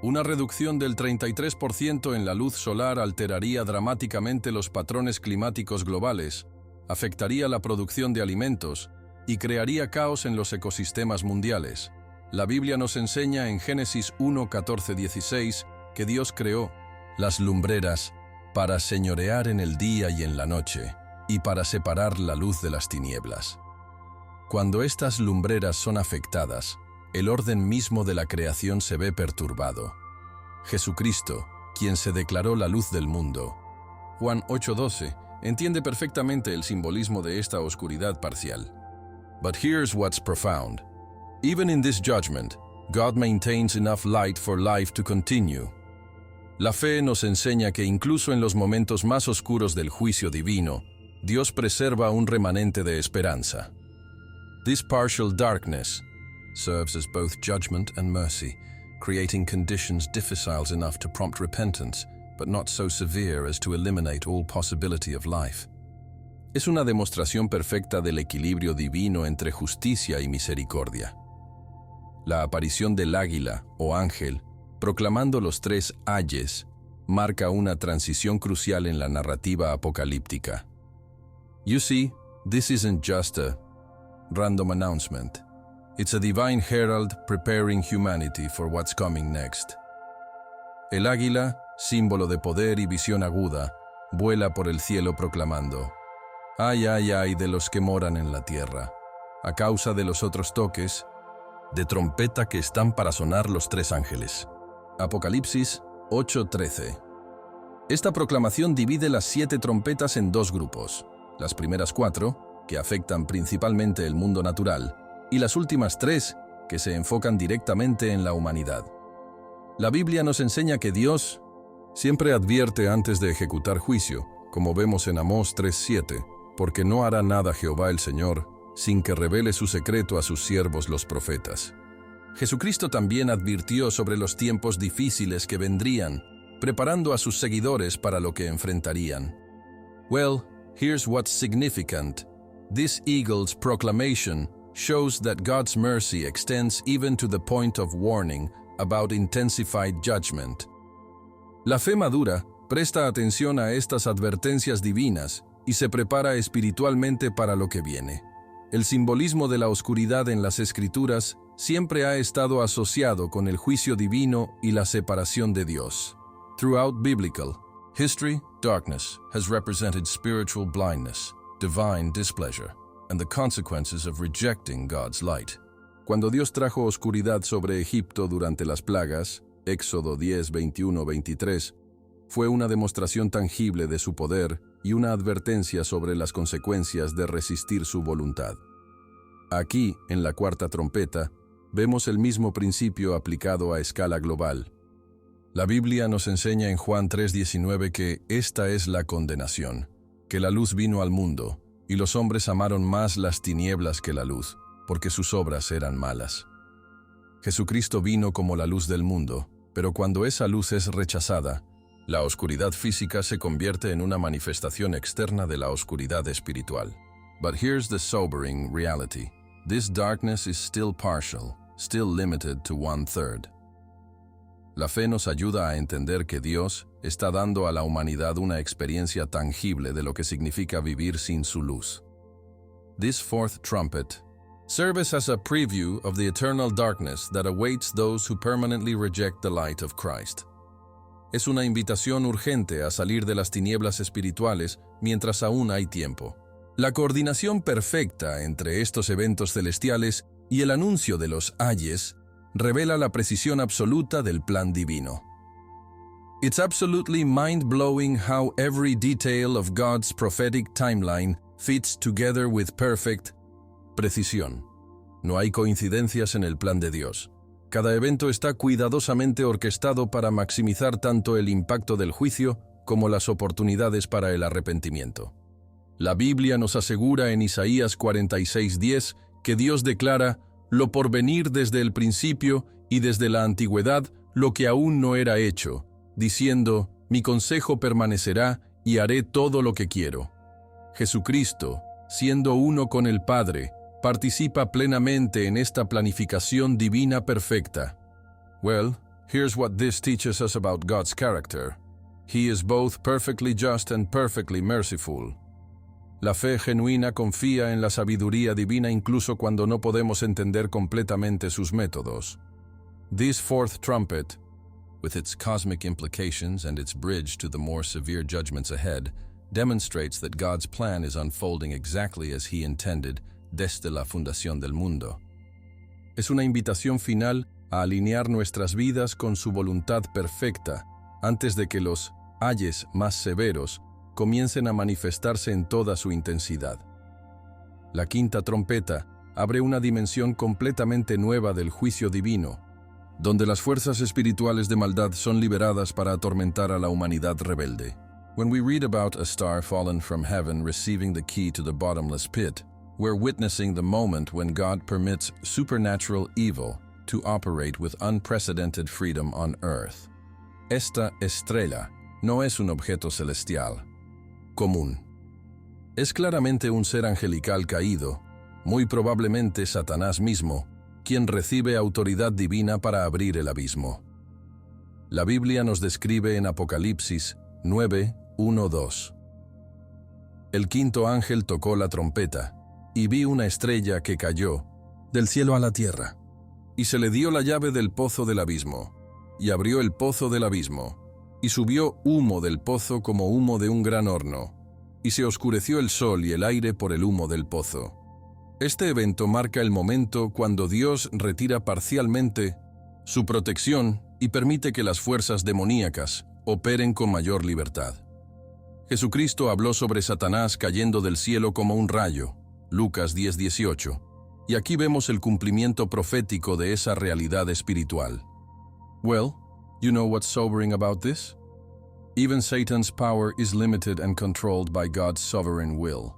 Una reducción del 33% en la luz solar alteraría dramáticamente los patrones climáticos globales, afectaría la producción de alimentos y crearía caos en los ecosistemas mundiales. La Biblia nos enseña en Génesis 1, 14, 16 que Dios creó las lumbreras para señorear en el día y en la noche, y para separar la luz de las tinieblas. Cuando estas lumbreras son afectadas, el orden mismo de la creación se ve perturbado. Jesucristo, quien se declaró la luz del mundo, Juan 8:12, entiende perfectamente el simbolismo de esta oscuridad parcial. But here's what's profound. Even in this judgment, God maintains enough light for life to continue. La fe nos enseña que incluso en los momentos más oscuros del juicio divino, Dios preserva un remanente de esperanza. This partial darkness serves as both judgment and mercy, creating conditions difficile enough to prompt repentance, but not so severe as to eliminate all possibility of life. Es una demostración perfecta del equilibrio divino entre justicia y misericordia. La aparición del águila, o ángel, proclamando los tres ayes, marca una transición crucial en la narrativa apocalíptica. You see, this isn't just a random announcement. It's a divine herald preparing humanity for what's coming next. El águila, símbolo de poder y visión aguda, vuela por el cielo proclamando: «Ay, ay, ay de los que moran en la tierra, a causa de los otros toques de trompeta que están para sonar los tres ángeles». Apocalipsis 8:13. Esta proclamación divide las 7 trompetas en 2 grupos. Las primeras 4, que afectan principalmente el mundo natural, y las últimas 3, que se enfocan directamente en la humanidad. La Biblia nos enseña que Dios siempre advierte antes de ejecutar juicio, como vemos en Amós 3:7, porque no hará nada Jehová el Señor sin que revele su secreto a sus siervos los profetas. Jesucristo también advirtió sobre los tiempos difíciles que vendrían, preparando a sus seguidores para lo que enfrentarían. Well, here's what's significant. This eagle's proclamation shows that God's mercy extends even to the point of warning about intensified judgment. La fe madura presta atención a estas advertencias divinas y se prepara espiritualmente para lo que viene. El simbolismo de la oscuridad en las Escrituras siempre ha estado asociado con el juicio divino y la separación de Dios. Throughout biblical history, darkness has represented spiritual blindness, divine displeasure, and the consequences of rejecting God's light. Cuando Dios trajo oscuridad sobre Egipto durante las plagas, Éxodo 10, 21, 23, fue una demostración tangible de su poder y una advertencia sobre las consecuencias de resistir su voluntad. Aquí, en la cuarta trompeta, vemos el mismo principio aplicado a escala global. La Biblia nos enseña en Juan 3:19 que esta es la condenación, que la luz vino al mundo, y los hombres amaron más las tinieblas que la luz, porque sus obras eran malas. Jesucristo vino como la luz del mundo, pero cuando esa luz es rechazada, la oscuridad física se convierte en una manifestación externa de la oscuridad espiritual. But here's the sobering reality. This darkness is still partial, still limited to 1/3. La fe nos ayuda a entender que Dios está dando a la humanidad una experiencia tangible de lo que significa vivir sin su luz. This fourth trumpet serves as a preview of the eternal darkness that awaits those who permanently reject the light of Christ. Es una invitación urgente a salir de las tinieblas espirituales mientras aún hay tiempo. La coordinación perfecta entre estos eventos celestiales y el anuncio de los ayes revela la precisión absoluta del plan divino. It's absolutely mind-blowing how every detail of God's prophetic timeline fits together with perfect precisión. No hay coincidencias en el plan de Dios. Cada evento está cuidadosamente orquestado para maximizar tanto el impacto del juicio como las oportunidades para el arrepentimiento. La Biblia nos asegura en Isaías 46:10 que Dios declara lo por venir desde el principio y desde la antigüedad lo que aún no era hecho, diciendo, mi consejo permanecerá y haré todo lo que quiero. Jesucristo, siendo uno con el Padre, participa plenamente en esta planificación divina perfecta. Well, Here's what this teaches us about God's character. He is both perfectly just and perfectly merciful. La fe genuina confía en la sabiduría divina incluso cuando no podemos entender completamente sus métodos. This fourth trumpet, with its cosmic implications and its bridge to the more severe judgments ahead, demonstrates that God's plan is unfolding exactly as He intended desde la fundación del mundo. Es una invitación final a alinear nuestras vidas con su voluntad perfecta antes de que los ayes más severos comiencen a manifestarse en toda su intensidad. La quinta trompeta abre una dimensión completamente nueva del juicio divino, donde las fuerzas espirituales de maldad son liberadas para atormentar a la humanidad rebelde. When we read about a star fallen from heaven receiving the key to the bottomless pit, we're witnessing the moment when God permits supernatural evil to operate with unprecedented freedom on earth. Esta estrella no es un objeto celestial común. Es claramente un ser angelical caído, muy probablemente Satanás mismo, quien recibe autoridad divina para abrir el abismo. La Biblia nos describe en Apocalipsis 9:1-2. El quinto ángel tocó la trompeta, y vi una estrella que cayó del cielo a la tierra, y se le dio la llave del pozo del abismo, y abrió el pozo del abismo, y subió humo del pozo como humo de un gran horno, y se oscureció el sol y el aire por el humo del pozo. Este evento marca el momento cuando Dios retira parcialmente su protección y permite que las fuerzas demoníacas operen con mayor libertad. Jesucristo habló sobre Satanás cayendo del cielo como un rayo, Lucas 10:18, y aquí vemos el cumplimiento profético de esa realidad espiritual. Well, you know what's sobering about this? Even Satan's power is limited and controlled by God's sovereign will.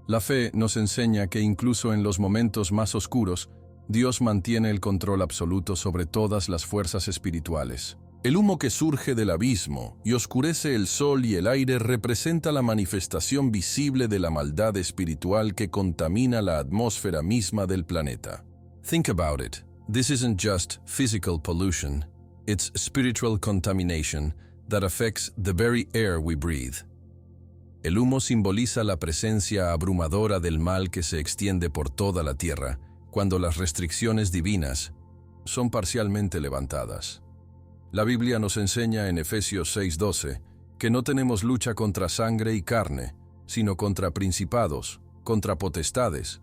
La fe nos enseña que incluso en los momentos más oscuros, Dios mantiene el control absoluto sobre todas las fuerzas espirituales. El humo que surge del abismo y oscurece el sol y el aire representa la manifestación visible de la maldad espiritual que contamina la atmósfera misma del planeta. Think about it. This isn't just physical pollution. It's spiritual contamination that affects the very air we breathe. El humo simboliza la presencia abrumadora del mal que se extiende por toda la tierra cuando las restricciones divinas son parcialmente levantadas. La Biblia nos enseña en Efesios 6:12 que no tenemos lucha contra sangre y carne, sino contra principados, contra potestades,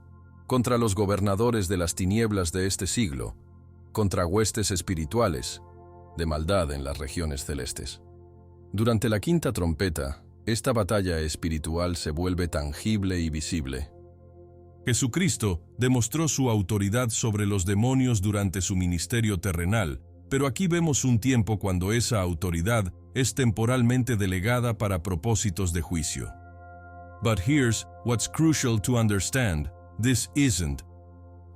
contra los gobernadores de las tinieblas de este siglo, contra huestes espirituales de maldad en las regiones celestes. Durante la quinta trompeta, esta batalla espiritual se vuelve tangible y visible. Jesucristo demostró su autoridad sobre los demonios durante su ministerio terrenal, pero aquí vemos un tiempo cuando esa autoridad es temporalmente delegada para propósitos de juicio. But here's what's crucial to understand. This isn't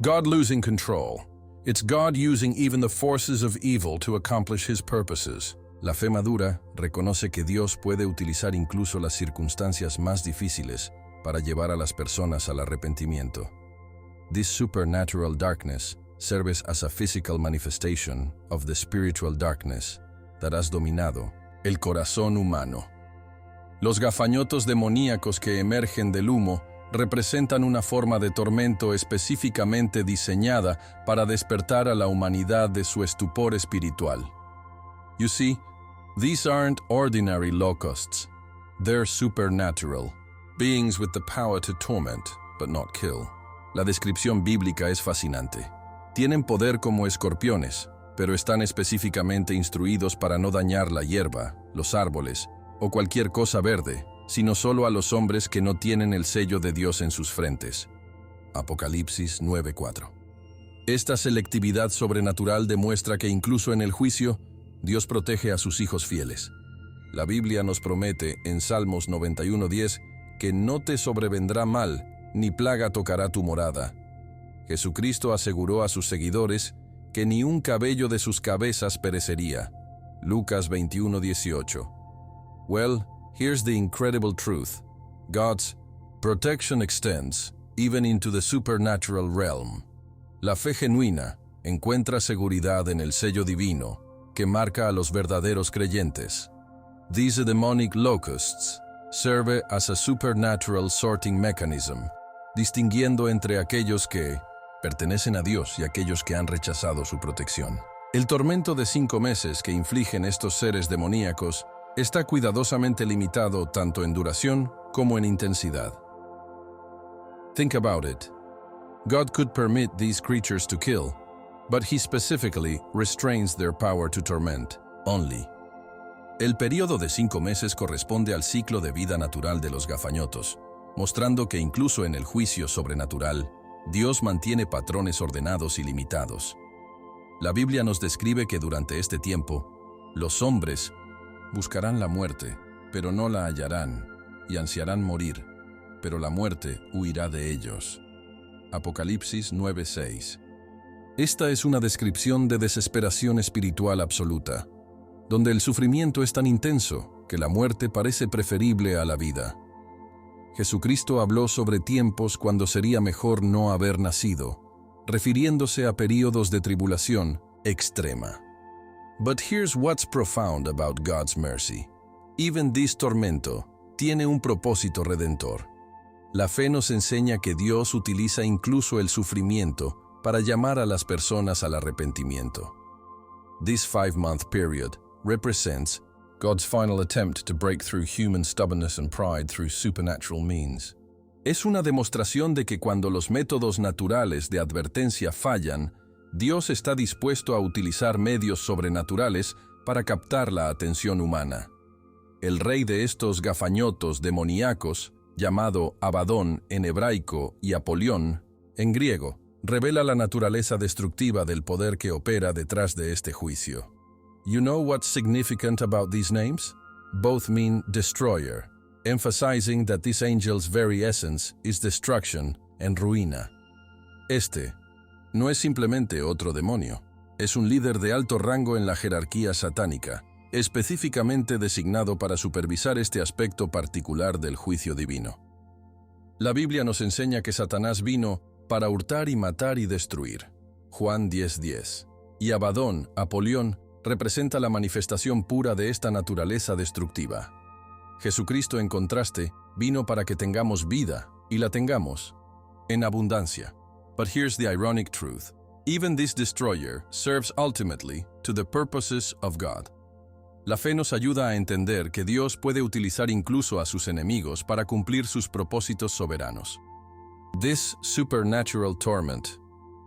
God losing control. It's God using even the forces of evil to accomplish His purposes. La fe madura reconoce que Dios puede utilizar incluso las circunstancias más difíciles para llevar a las personas al arrepentimiento. This supernatural darkness serves as a physical manifestation of the spiritual darkness that has dominado el corazón humano. Los gafanhotos demoníacos que emergen del humo representan una forma de tormento específicamente diseñada para despertar a la humanidad de su estupor espiritual. You see, these aren't ordinary locusts. They're supernatural, beings with the power to torment, but not kill. La descripción bíblica es fascinante. Tienen poder como escorpiones, pero están específicamente instruidos para no dañar la hierba, los árboles o cualquier cosa verde, sino solo a los hombres que no tienen el sello de Dios en sus frentes. Apocalipsis 9:4. Esta selectividad sobrenatural demuestra que incluso en el juicio, Dios protege a sus hijos fieles. La Biblia nos promete en Salmos 91:10 que no te sobrevendrá mal, ni plaga tocará tu morada. Jesucristo aseguró a sus seguidores que ni un cabello de sus cabezas perecería. Lucas 21:18. Well, here's the incredible truth. God's protection extends even into the supernatural realm. La fe genuina encuentra seguridad en el sello divino, que que marca a los verdaderos creyentes. These demonic locusts serve as a supernatural sorting mechanism, distinguiendo entre aquellos que pertenecen a Dios y aquellos que han rechazado su protección. El tormento de 5 meses que infligen estos seres demoníacos está cuidadosamente limitado tanto en duración como en intensidad. Think about it. God could permit these creatures to kill, but He specifically restrains their power to torment only. El período de 5 meses corresponde al ciclo de vida natural de los gafanhotos, mostrando que incluso en el juicio sobrenatural, Dios mantiene patrones ordenados y limitados. La Biblia nos describe que durante este tiempo, los hombres buscarán la muerte, pero no la hallarán, y ansiarán morir, pero la muerte huirá de ellos. Apocalipsis 9:6. Esta es una descripción de desesperación espiritual absoluta, donde el sufrimiento es tan intenso que la muerte parece preferible a la vida. Jesucristo habló sobre tiempos cuando sería mejor no haber nacido, refiriéndose a períodos de tribulación extrema. But here's what's profound about God's mercy. Even this tormento tiene un propósito redentor. La fe nos enseña que Dios utiliza incluso el sufrimiento para llamar a las personas al arrepentimiento. This 5-month period represents God's final attempt to break through human stubbornness and pride through supernatural means. Es una demostración de que cuando los métodos naturales de advertencia fallan, Dios está dispuesto a utilizar medios sobrenaturales para captar la atención humana. El rey de estos gafanhotos demoníacos, llamado Abadón en hebraico y Apolión en griego, revela la naturaleza destructiva del poder que opera detrás de este juicio. You know what's significant about these names? Both mean destroyer, emphasizing that this angel's very essence is destruction and ruina. Este no es simplemente otro demonio, es un líder de alto rango en la jerarquía satánica, específicamente designado para supervisar este aspecto particular del juicio divino. La Biblia nos enseña que Satanás vino para hurtar y matar y destruir. Juan 10:10. Y Abadón, Apolión, representa la manifestación pura de esta naturaleza destructiva. Jesucristo, en contraste, vino para que tengamos vida y la tengamos en abundancia. But here's the ironic truth. Even this destroyer serves ultimately to the purposes of God. La fe nos ayuda a entender que Dios puede utilizar incluso a sus enemigos para cumplir sus propósitos soberanos. This supernatural torment,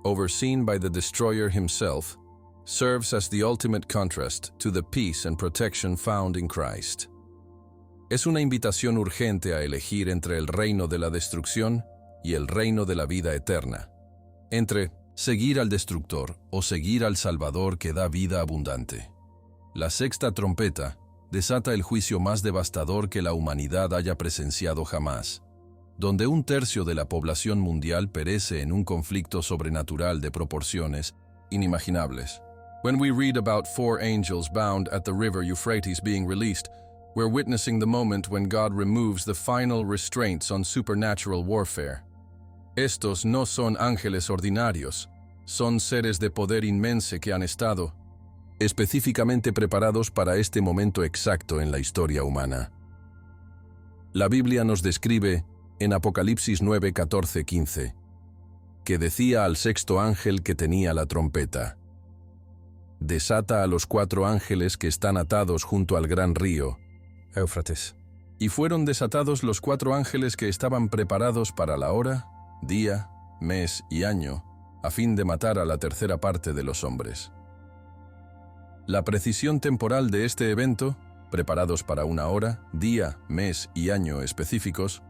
overseen by the destroyer himself, serves as the ultimate contrast to the peace and protection found in Christ. Es una invitación urgente a elegir entre el reino de la destrucción y el reino de la vida eterna, entre seguir al destructor o seguir al Salvador que da vida abundante. La sexta trompeta desata el juicio más devastador que la humanidad haya presenciado jamás, donde 1/3 de la población mundial perece en un conflicto sobrenatural de proporciones inimaginables. When we read about 4 angels bound at the river Euphrates being released, we're witnessing the moment when God removes the final restraints on supernatural warfare. Estos no son ángeles ordinarios, son seres de poder inmenso que han estado específicamente preparados para este momento exacto en la historia humana. La Biblia nos describe en Apocalipsis 9, 14, 15, que decía al sexto ángel que tenía la trompeta: desata a los 4 ángeles que están atados junto al gran río, Éufrates. Y fueron desatados los 4 ángeles que estaban preparados para la hora, día, mes y año, a fin de matar a la tercera parte de los hombres. La precisión temporal de este evento, preparados para una hora, día, mes y año específicos,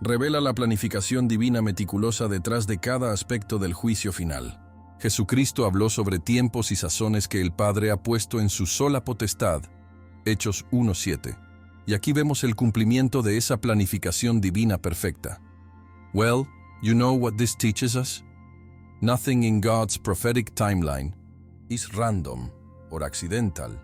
revela la planificación divina meticulosa detrás de cada aspecto del juicio final. Jesucristo habló sobre tiempos y sazones que el Padre ha puesto en su sola potestad, Hechos 1:7. Y aquí vemos el cumplimiento de esa planificación divina perfecta. Well, you know what this teaches us? Nothing in God's prophetic timeline is random or accidental.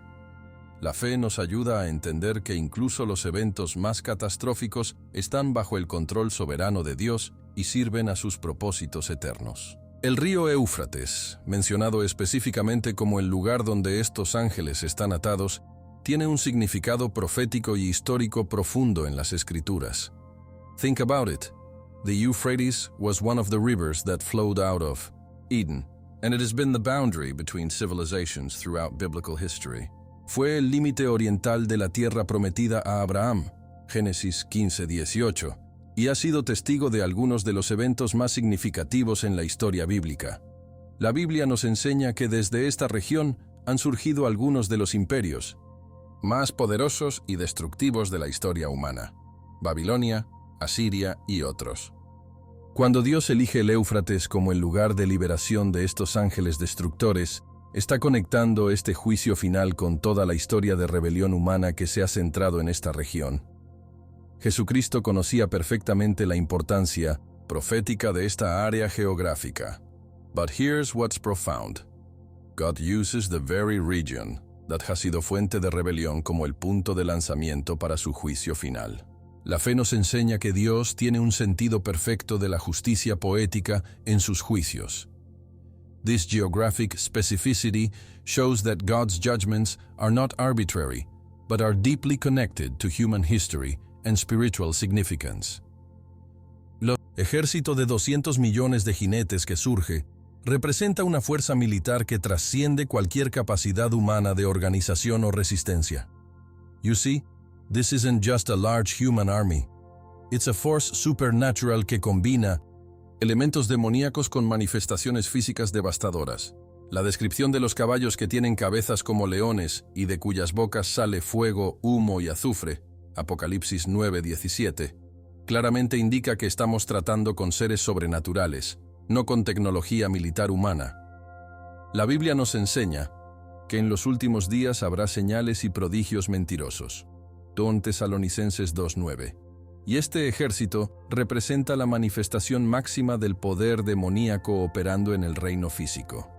La fe nos ayuda a entender que incluso los eventos más catastróficos están bajo el control soberano de Dios y sirven a sus propósitos eternos. El río Éufrates, mencionado específicamente como el lugar donde estos ángeles están atados, tiene un significado profético y histórico profundo en las Escrituras. Think about it. The Euphrates was one of the rivers that flowed out of Eden, and it has been the boundary between civilizations throughout biblical history. Fue el límite oriental de la tierra prometida a Abraham, Génesis 15:18, y ha sido testigo de algunos de los eventos más significativos en la historia bíblica. La Biblia nos enseña que desde esta región han surgido algunos de los imperios más poderosos y destructivos de la historia humana: Babilonia, Asiria y otros. Cuando Dios elige el Éufrates como el lugar de liberación de estos ángeles destructores, está conectando este juicio final con toda la historia de rebelión humana que se ha centrado en esta región. Jesucristo conocía perfectamente la importancia profética de esta área geográfica. But here's what's profound. God uses the very region that ha sido fuente de rebelión como el punto de lanzamiento para su juicio final. La fe nos enseña que Dios tiene un sentido perfecto de la justicia poética en sus juicios. This geographic specificity shows that God's judgments are not arbitrary, but are deeply connected to human history and spiritual significance. El ejército de 200 millones de jinetes que surge representa una fuerza militar que trasciende cualquier capacidad humana de organización o resistencia. You see, this isn't just a large human army. It's a force supernatural que combina elementos demoníacos con manifestaciones físicas devastadoras. La descripción de los caballos que tienen cabezas como leones y de cuyas bocas sale fuego, humo y azufre, Apocalipsis 9:17, claramente indica que estamos tratando con seres sobrenaturales, no con tecnología militar humana. La Biblia nos enseña que en los últimos días habrá señales y prodigios mentirosos. 2 Tesalonicenses 2:9. Y este ejército representa la manifestación máxima del poder demoníaco operando en el reino físico.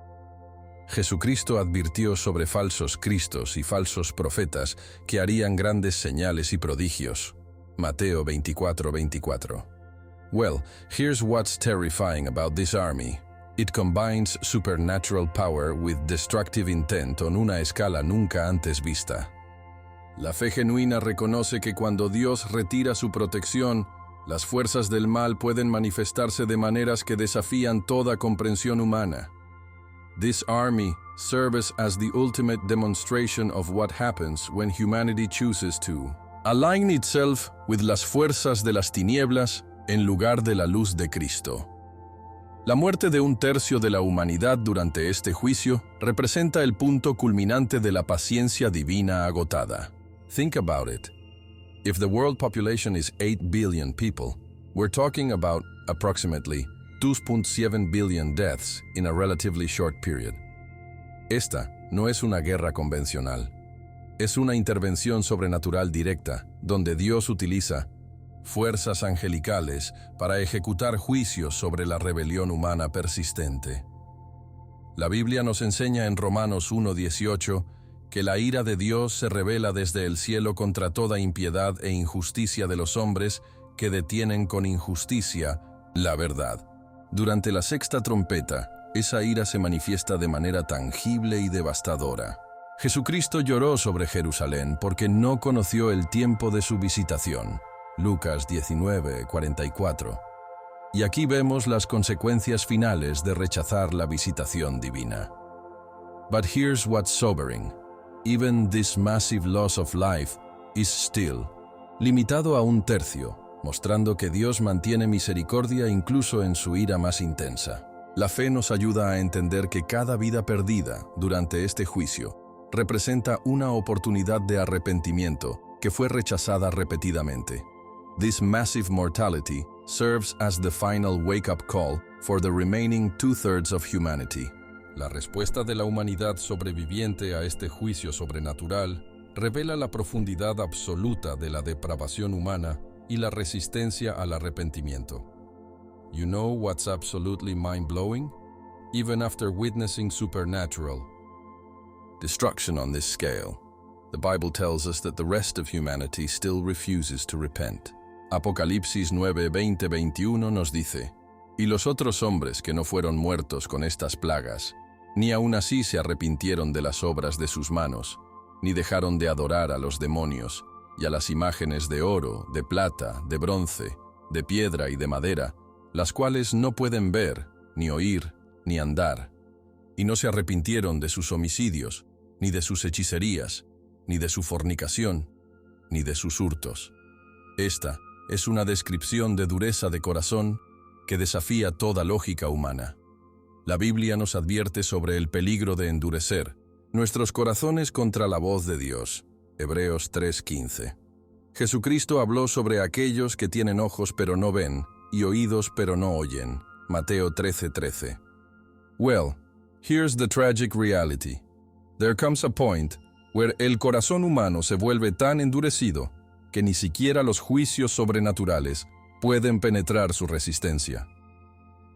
Jesucristo advirtió sobre falsos cristos y falsos profetas que harían grandes señales y prodigios. Mateo 24:24. Well, here's what's terrifying about this army. It combines supernatural power with destructive intent en una escala nunca antes vista. La fe genuina reconoce que cuando Dios retira su protección, las fuerzas del mal pueden manifestarse de maneras que desafían toda comprensión humana. This army serves as the ultimate demonstration of what happens when humanity chooses to align itself with las fuerzas de las tinieblas en lugar de la luz de Cristo. La muerte de un tercio de la humanidad durante este juicio representa el punto culminante de la paciencia divina agotada. Think about it. If the world population is 8 billion people, we're talking about approximately 2.7 billion deaths in a relatively short period. Esta no es una guerra convencional. Es una intervención sobrenatural directa, donde Dios utiliza fuerzas angelicales para ejecutar juicios sobre la rebelión humana persistente. La Biblia nos enseña en Romanos 1:18 que la ira de Dios se revela desde el cielo contra toda impiedad e injusticia de los hombres que detienen con injusticia la verdad. Durante la sexta trompeta, esa ira se manifiesta de manera tangible y devastadora. Jesucristo lloró sobre Jerusalén porque no conoció el tiempo de su visitación. Lucas 19:44. Y aquí vemos las consecuencias finales de rechazar la visitación divina. But here's what's sobering. Even this massive loss of life is still limitado a un tercio, mostrando que Dios mantiene misericordia incluso en su ira más intensa. La fe nos ayuda a entender que cada vida perdida durante este juicio representa una oportunidad de arrepentimiento que fue rechazada repetidamente. This massive mortality serves as the final wake-up call for the remaining 2/3 of humanity. La respuesta de la humanidad sobreviviente a este juicio sobrenatural revela la profundidad absoluta de la depravación humana y la resistencia al arrepentimiento. You know what's absolutely mind-blowing? Even after witnessing supernatural destruction on this scale, the Bible tells us that the rest of humanity still refuses to repent. Apocalipsis 9:20-21 nos dice: Y los otros hombres que no fueron muertos con estas plagas, ni aun así se arrepintieron de las obras de sus manos, ni dejaron de adorar a los demonios y a las imágenes de oro, de plata, de bronce, de piedra y de madera, las cuales no pueden ver, ni oír, ni andar. Y no se arrepintieron de sus homicidios, ni de sus hechicerías, ni de su fornicación, ni de sus hurtos. Esta es una descripción de dureza de corazón que desafía toda lógica humana. La Biblia nos advierte sobre el peligro de endurecer nuestros corazones contra la voz de Dios. Hebreos 3:15. Jesucristo habló sobre aquellos que tienen ojos pero no ven, y oídos pero no oyen. Mateo 13:13. Well, here's the tragic reality. There comes a point where el corazón humano se vuelve tan endurecido que ni siquiera los juicios sobrenaturales pueden penetrar su resistencia.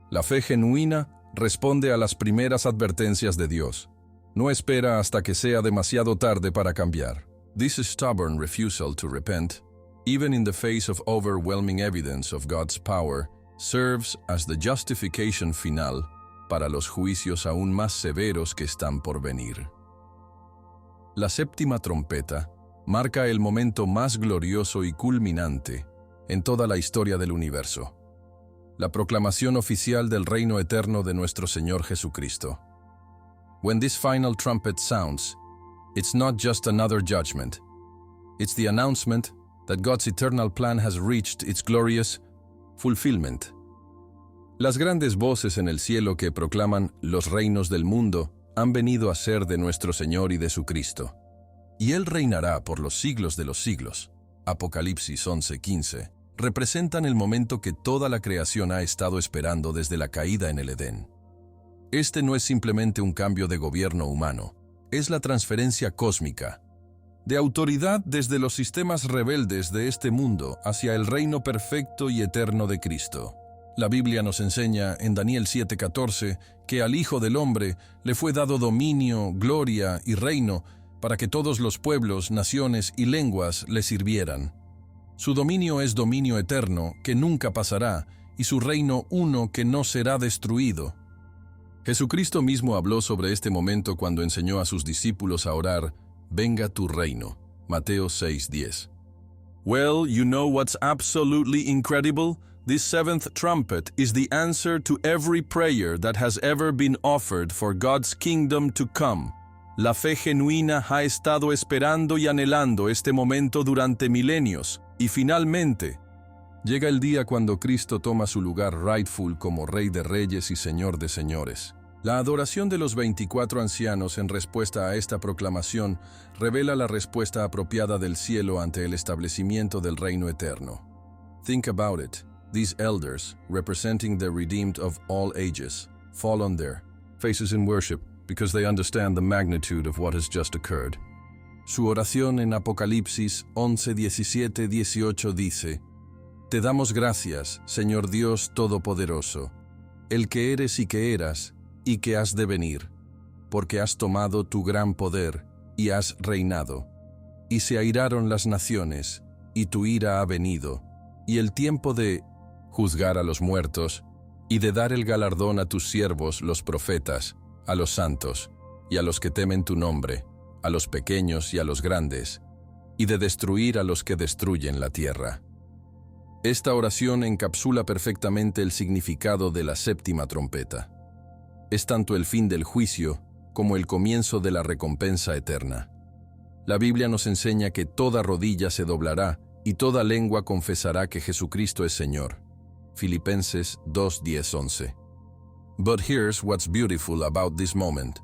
La fe genuina responde a las primeras advertencias de Dios. No espera hasta que sea demasiado tarde para cambiar. This stubborn refusal to repent, even in the face of overwhelming evidence of God's power, serves as the justification final para los juicios aún más severos que están por venir. La séptima trompeta marca el momento más glorioso y culminante en toda la historia del universo: la proclamación oficial del reino eterno de nuestro Señor Jesucristo. When this final trumpet sounds, it's not just another judgment. It's the announcement that God's eternal plan has reached its glorious fulfillment. Las grandes voces en el cielo que proclaman los reinos del mundo han venido a ser de nuestro Señor y de su Cristo. Y Él reinará por los siglos de los siglos. Apocalipsis 11:15. Representan el momento que toda la creación ha estado esperando desde la caída en el Edén. Este no es simplemente un cambio de gobierno humano, es la transferencia cósmica de autoridad desde los sistemas rebeldes de este mundo hacia el reino perfecto y eterno de Cristo. La Biblia nos enseña en Daniel 7:14 que al Hijo del Hombre le fue dado dominio, gloria y reino para que todos los pueblos, naciones y lenguas le sirvieran. Su dominio es dominio eterno que nunca pasará y su reino uno que no será destruido. Jesucristo mismo habló sobre este momento cuando enseñó a sus discípulos a orar: «Venga tu reino». Mateo 6:10. Well, you know what's absolutely incredible? This seventh trumpet is the answer to every prayer that has ever been offered for God's kingdom to come. La fe genuina ha estado esperando y anhelando este momento durante milenios, y finalmente llega el día cuando Cristo toma su lugar rightful como Rey de Reyes y Señor de Señores. La adoración de los 24 ancianos en respuesta a esta proclamación revela la respuesta apropiada del cielo ante el establecimiento del reino eterno. Think about it. These elders, representing the redeemed of all ages, fall on their faces in worship because they understand the magnitude of what has just occurred. Su oración en Apocalipsis 11, 17, 18 dice: «Te damos gracias, Señor Dios Todopoderoso, el que eres y que eras, y que has de venir, porque has tomado tu gran poder y has reinado. Y se airaron las naciones, y tu ira ha venido, y el tiempo de juzgar a los muertos, y de dar el galardón a tus siervos los profetas, a los santos, y a los que temen tu nombre, a los pequeños y a los grandes, y de destruir a los que destruyen la tierra». Esta oración encapsula perfectamente el significado de la séptima trompeta. Es tanto el fin del juicio como el comienzo de la recompensa eterna. La Biblia nos enseña que toda rodilla se doblará y toda lengua confesará que Jesucristo es Señor. Filipenses 2, 10, 11. But here's what's beautiful about this moment.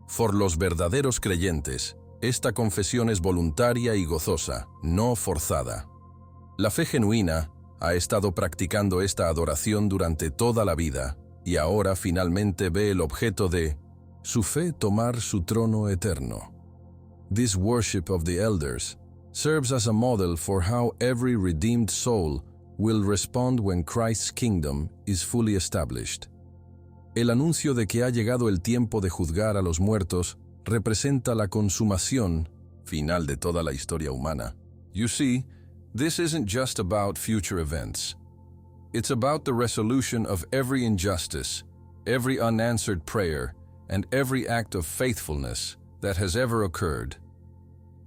For los verdaderos creyentes, esta confesión es voluntaria y gozosa, no forzada. La fe genuina ha estado practicando esta adoración durante toda la vida y ahora finalmente ve el objeto de su fe tomar su trono eterno. This worship of the elders serves as a model for how every redeemed soul will respond when Christ's kingdom is fully established. El anuncio de que ha llegado el tiempo de juzgar a los muertos representa la consumación final de toda la historia humana. You see, this isn't just about future events. It's about the resolution of every injustice, every unanswered prayer, and every act of faithfulness that has ever occurred.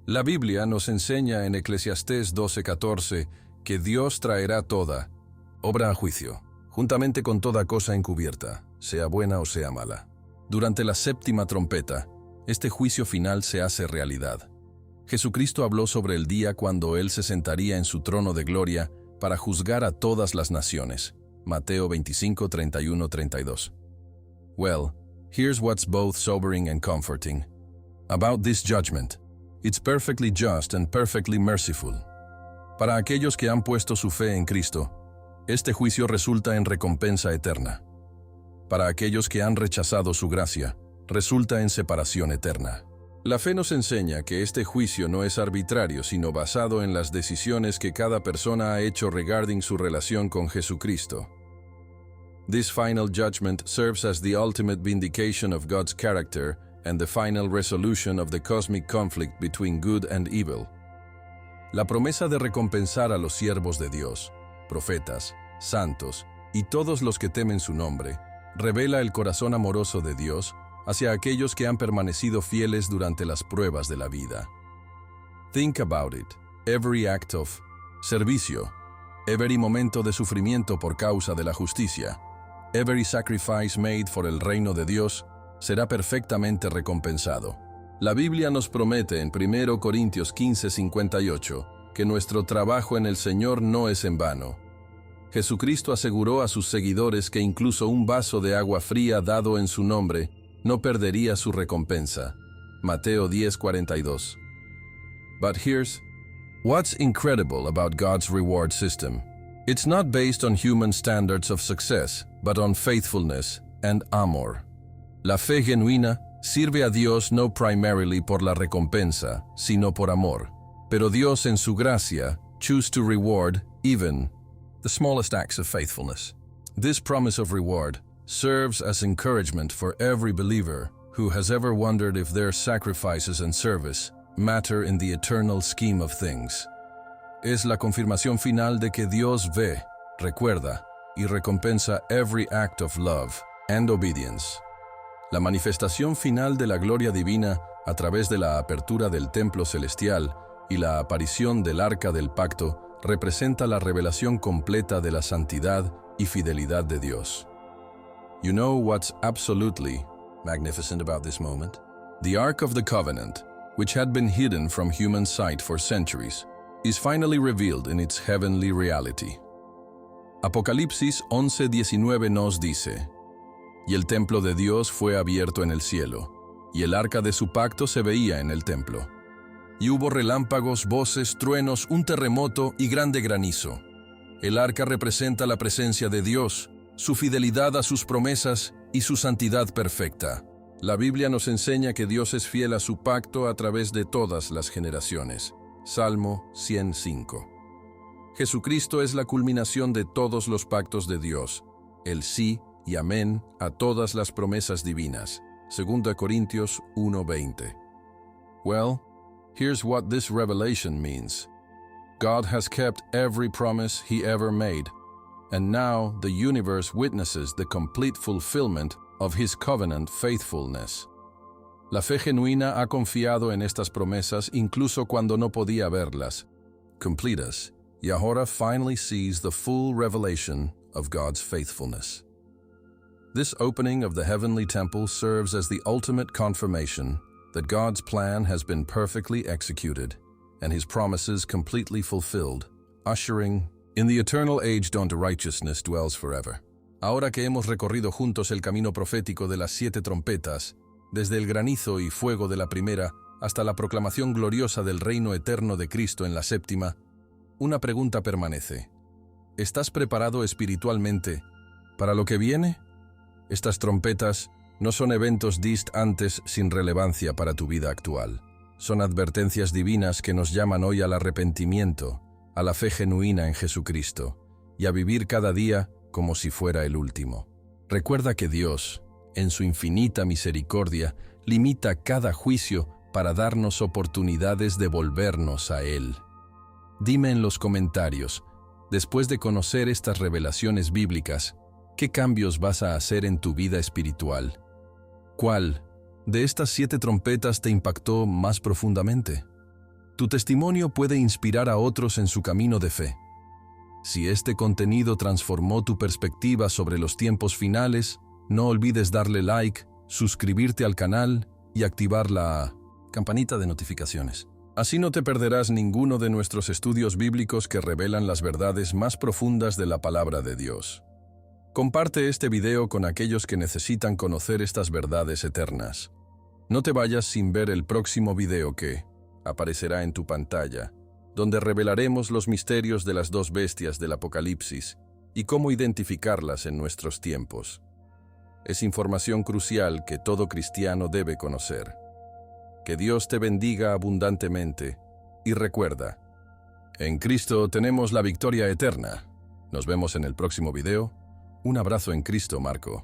La Biblia nos enseña en Eclesiastés 12:14 que Dios traerá toda obra a juicio, juntamente con toda cosa encubierta, sea buena o sea mala. Durante la séptima trompeta, este juicio final se hace realidad. Jesucristo habló sobre el día cuando Él se sentaría en su trono de gloria para juzgar a todas las naciones. Mateo 25, 31, 32. Well, here's what's both sobering and comforting. About this judgment, it's perfectly just and perfectly merciful. Para aquellos que han puesto su fe en Cristo, este juicio resulta en recompensa eterna. Para aquellos que han rechazado su gracia, resulta en separación eterna. La fe nos enseña que este juicio no es arbitrario, sino basado en las decisiones que cada persona ha hecho regarding su relación con Jesucristo. This final judgment serves as the ultimate vindication of God's character and the final resolution of the cosmic conflict between good and evil. La promesa de recompensar a los siervos de Dios, profetas, santos y todos los que temen su nombre, revela el corazón amoroso de Dios hacia aquellos que han permanecido fieles durante las pruebas de la vida. Think about it. Every act of servicio, every momento de sufrimiento por causa de la justicia, every sacrifice made for el reino de Dios, será perfectamente recompensado. La Biblia nos promete en 1 Corintios 15:58 que nuestro trabajo en el Señor no es en vano. Jesucristo aseguró a sus seguidores que incluso un vaso de agua fría dado en su nombre no perdería su recompensa. Mateo 10:42. But here's what's incredible about God's reward system. It's not based on human standards of success, but on faithfulness and amor. La fe genuina sirve a Dios no primarily por la recompensa, sino por amor. Pero Dios en su gracia choose to reward even the smallest acts of faithfulness. This promise of reward serves as encouragement for every believer who has ever wondered if their sacrifices and service matter in the eternal scheme of things. Es la confirmación final de que Dios ve, recuerda y recompensa every act of love and obedience. La manifestación final de la gloria divina a través de la apertura del templo celestial y la aparición del arca del pacto representa la revelación completa de la santidad y fidelidad de Dios. You know what's absolutely magnificent about this moment? The Ark of the Covenant, which had been hidden from human sight for centuries, is finally revealed in its heavenly reality. Apocalipsis 11:19 nos dice: Y el templo de Dios fue abierto en el cielo, y el arca de su pacto se veía en el templo. Y hubo relámpagos, voces, truenos, un terremoto y grande granizo. El arca representa la presencia de Dios, su fidelidad a sus promesas y su santidad perfecta. La Biblia nos enseña que Dios es fiel a su pacto a través de todas las generaciones. Salmo 105. Jesucristo es la culminación de todos los pactos de Dios, el sí y amén a todas las promesas divinas. 2 Corintios 1:20. Well, here's what this revelation means. God has kept every promise He ever made, and now the universe witnesses the complete fulfillment of His covenant faithfulness. La fe genuina ha confiado en estas promesas incluso cuando no podía verlas, completas, y ahora finally sees the full revelation of God's faithfulness. This opening of the heavenly temple serves as the ultimate confirmation that God's plan has been perfectly executed and His promises completely fulfilled, ushering in the eternal age unto righteousness dwells forever. Ahora que hemos recorrido juntos el camino profético de las 7 trompetas, desde el granizo y fuego de la primera hasta la proclamación gloriosa del reino eterno de Cristo en la séptima, una pregunta permanece. ¿Estás preparado espiritualmente para lo que viene? Estas trompetas no son eventos distantes sin relevancia para tu vida actual. Son advertencias divinas que nos llaman hoy al arrepentimiento, a la fe genuina en Jesucristo y a vivir cada día como si fuera el último. Recuerda que Dios, en su infinita misericordia, limita cada juicio para darnos oportunidades de volvernos a Él. Dime en los comentarios, Después de conocer estas revelaciones bíblicas, ¿qué cambios vas a hacer en tu vida espiritual? ¿Cuál de estas 7 trompetas te impactó más profundamente? Tu testimonio puede inspirar a otros en su camino de fe. Si este contenido transformó tu perspectiva sobre los tiempos finales, no olvides darle like, suscribirte al canal y activar la campanita de notificaciones. Así no te perderás ninguno de nuestros estudios bíblicos que revelan las verdades más profundas de la palabra de Dios. Comparte este video con aquellos que necesitan conocer estas verdades eternas. No te vayas sin ver el próximo video que aparecerá en tu pantalla, donde revelaremos los misterios de las 2 bestias del Apocalipsis y cómo identificarlas en nuestros tiempos. Es información crucial que todo cristiano debe conocer. Que Dios te bendiga abundantemente y recuerda, en Cristo tenemos la victoria eterna. Nos vemos en el próximo video. Un abrazo en Cristo, Marco.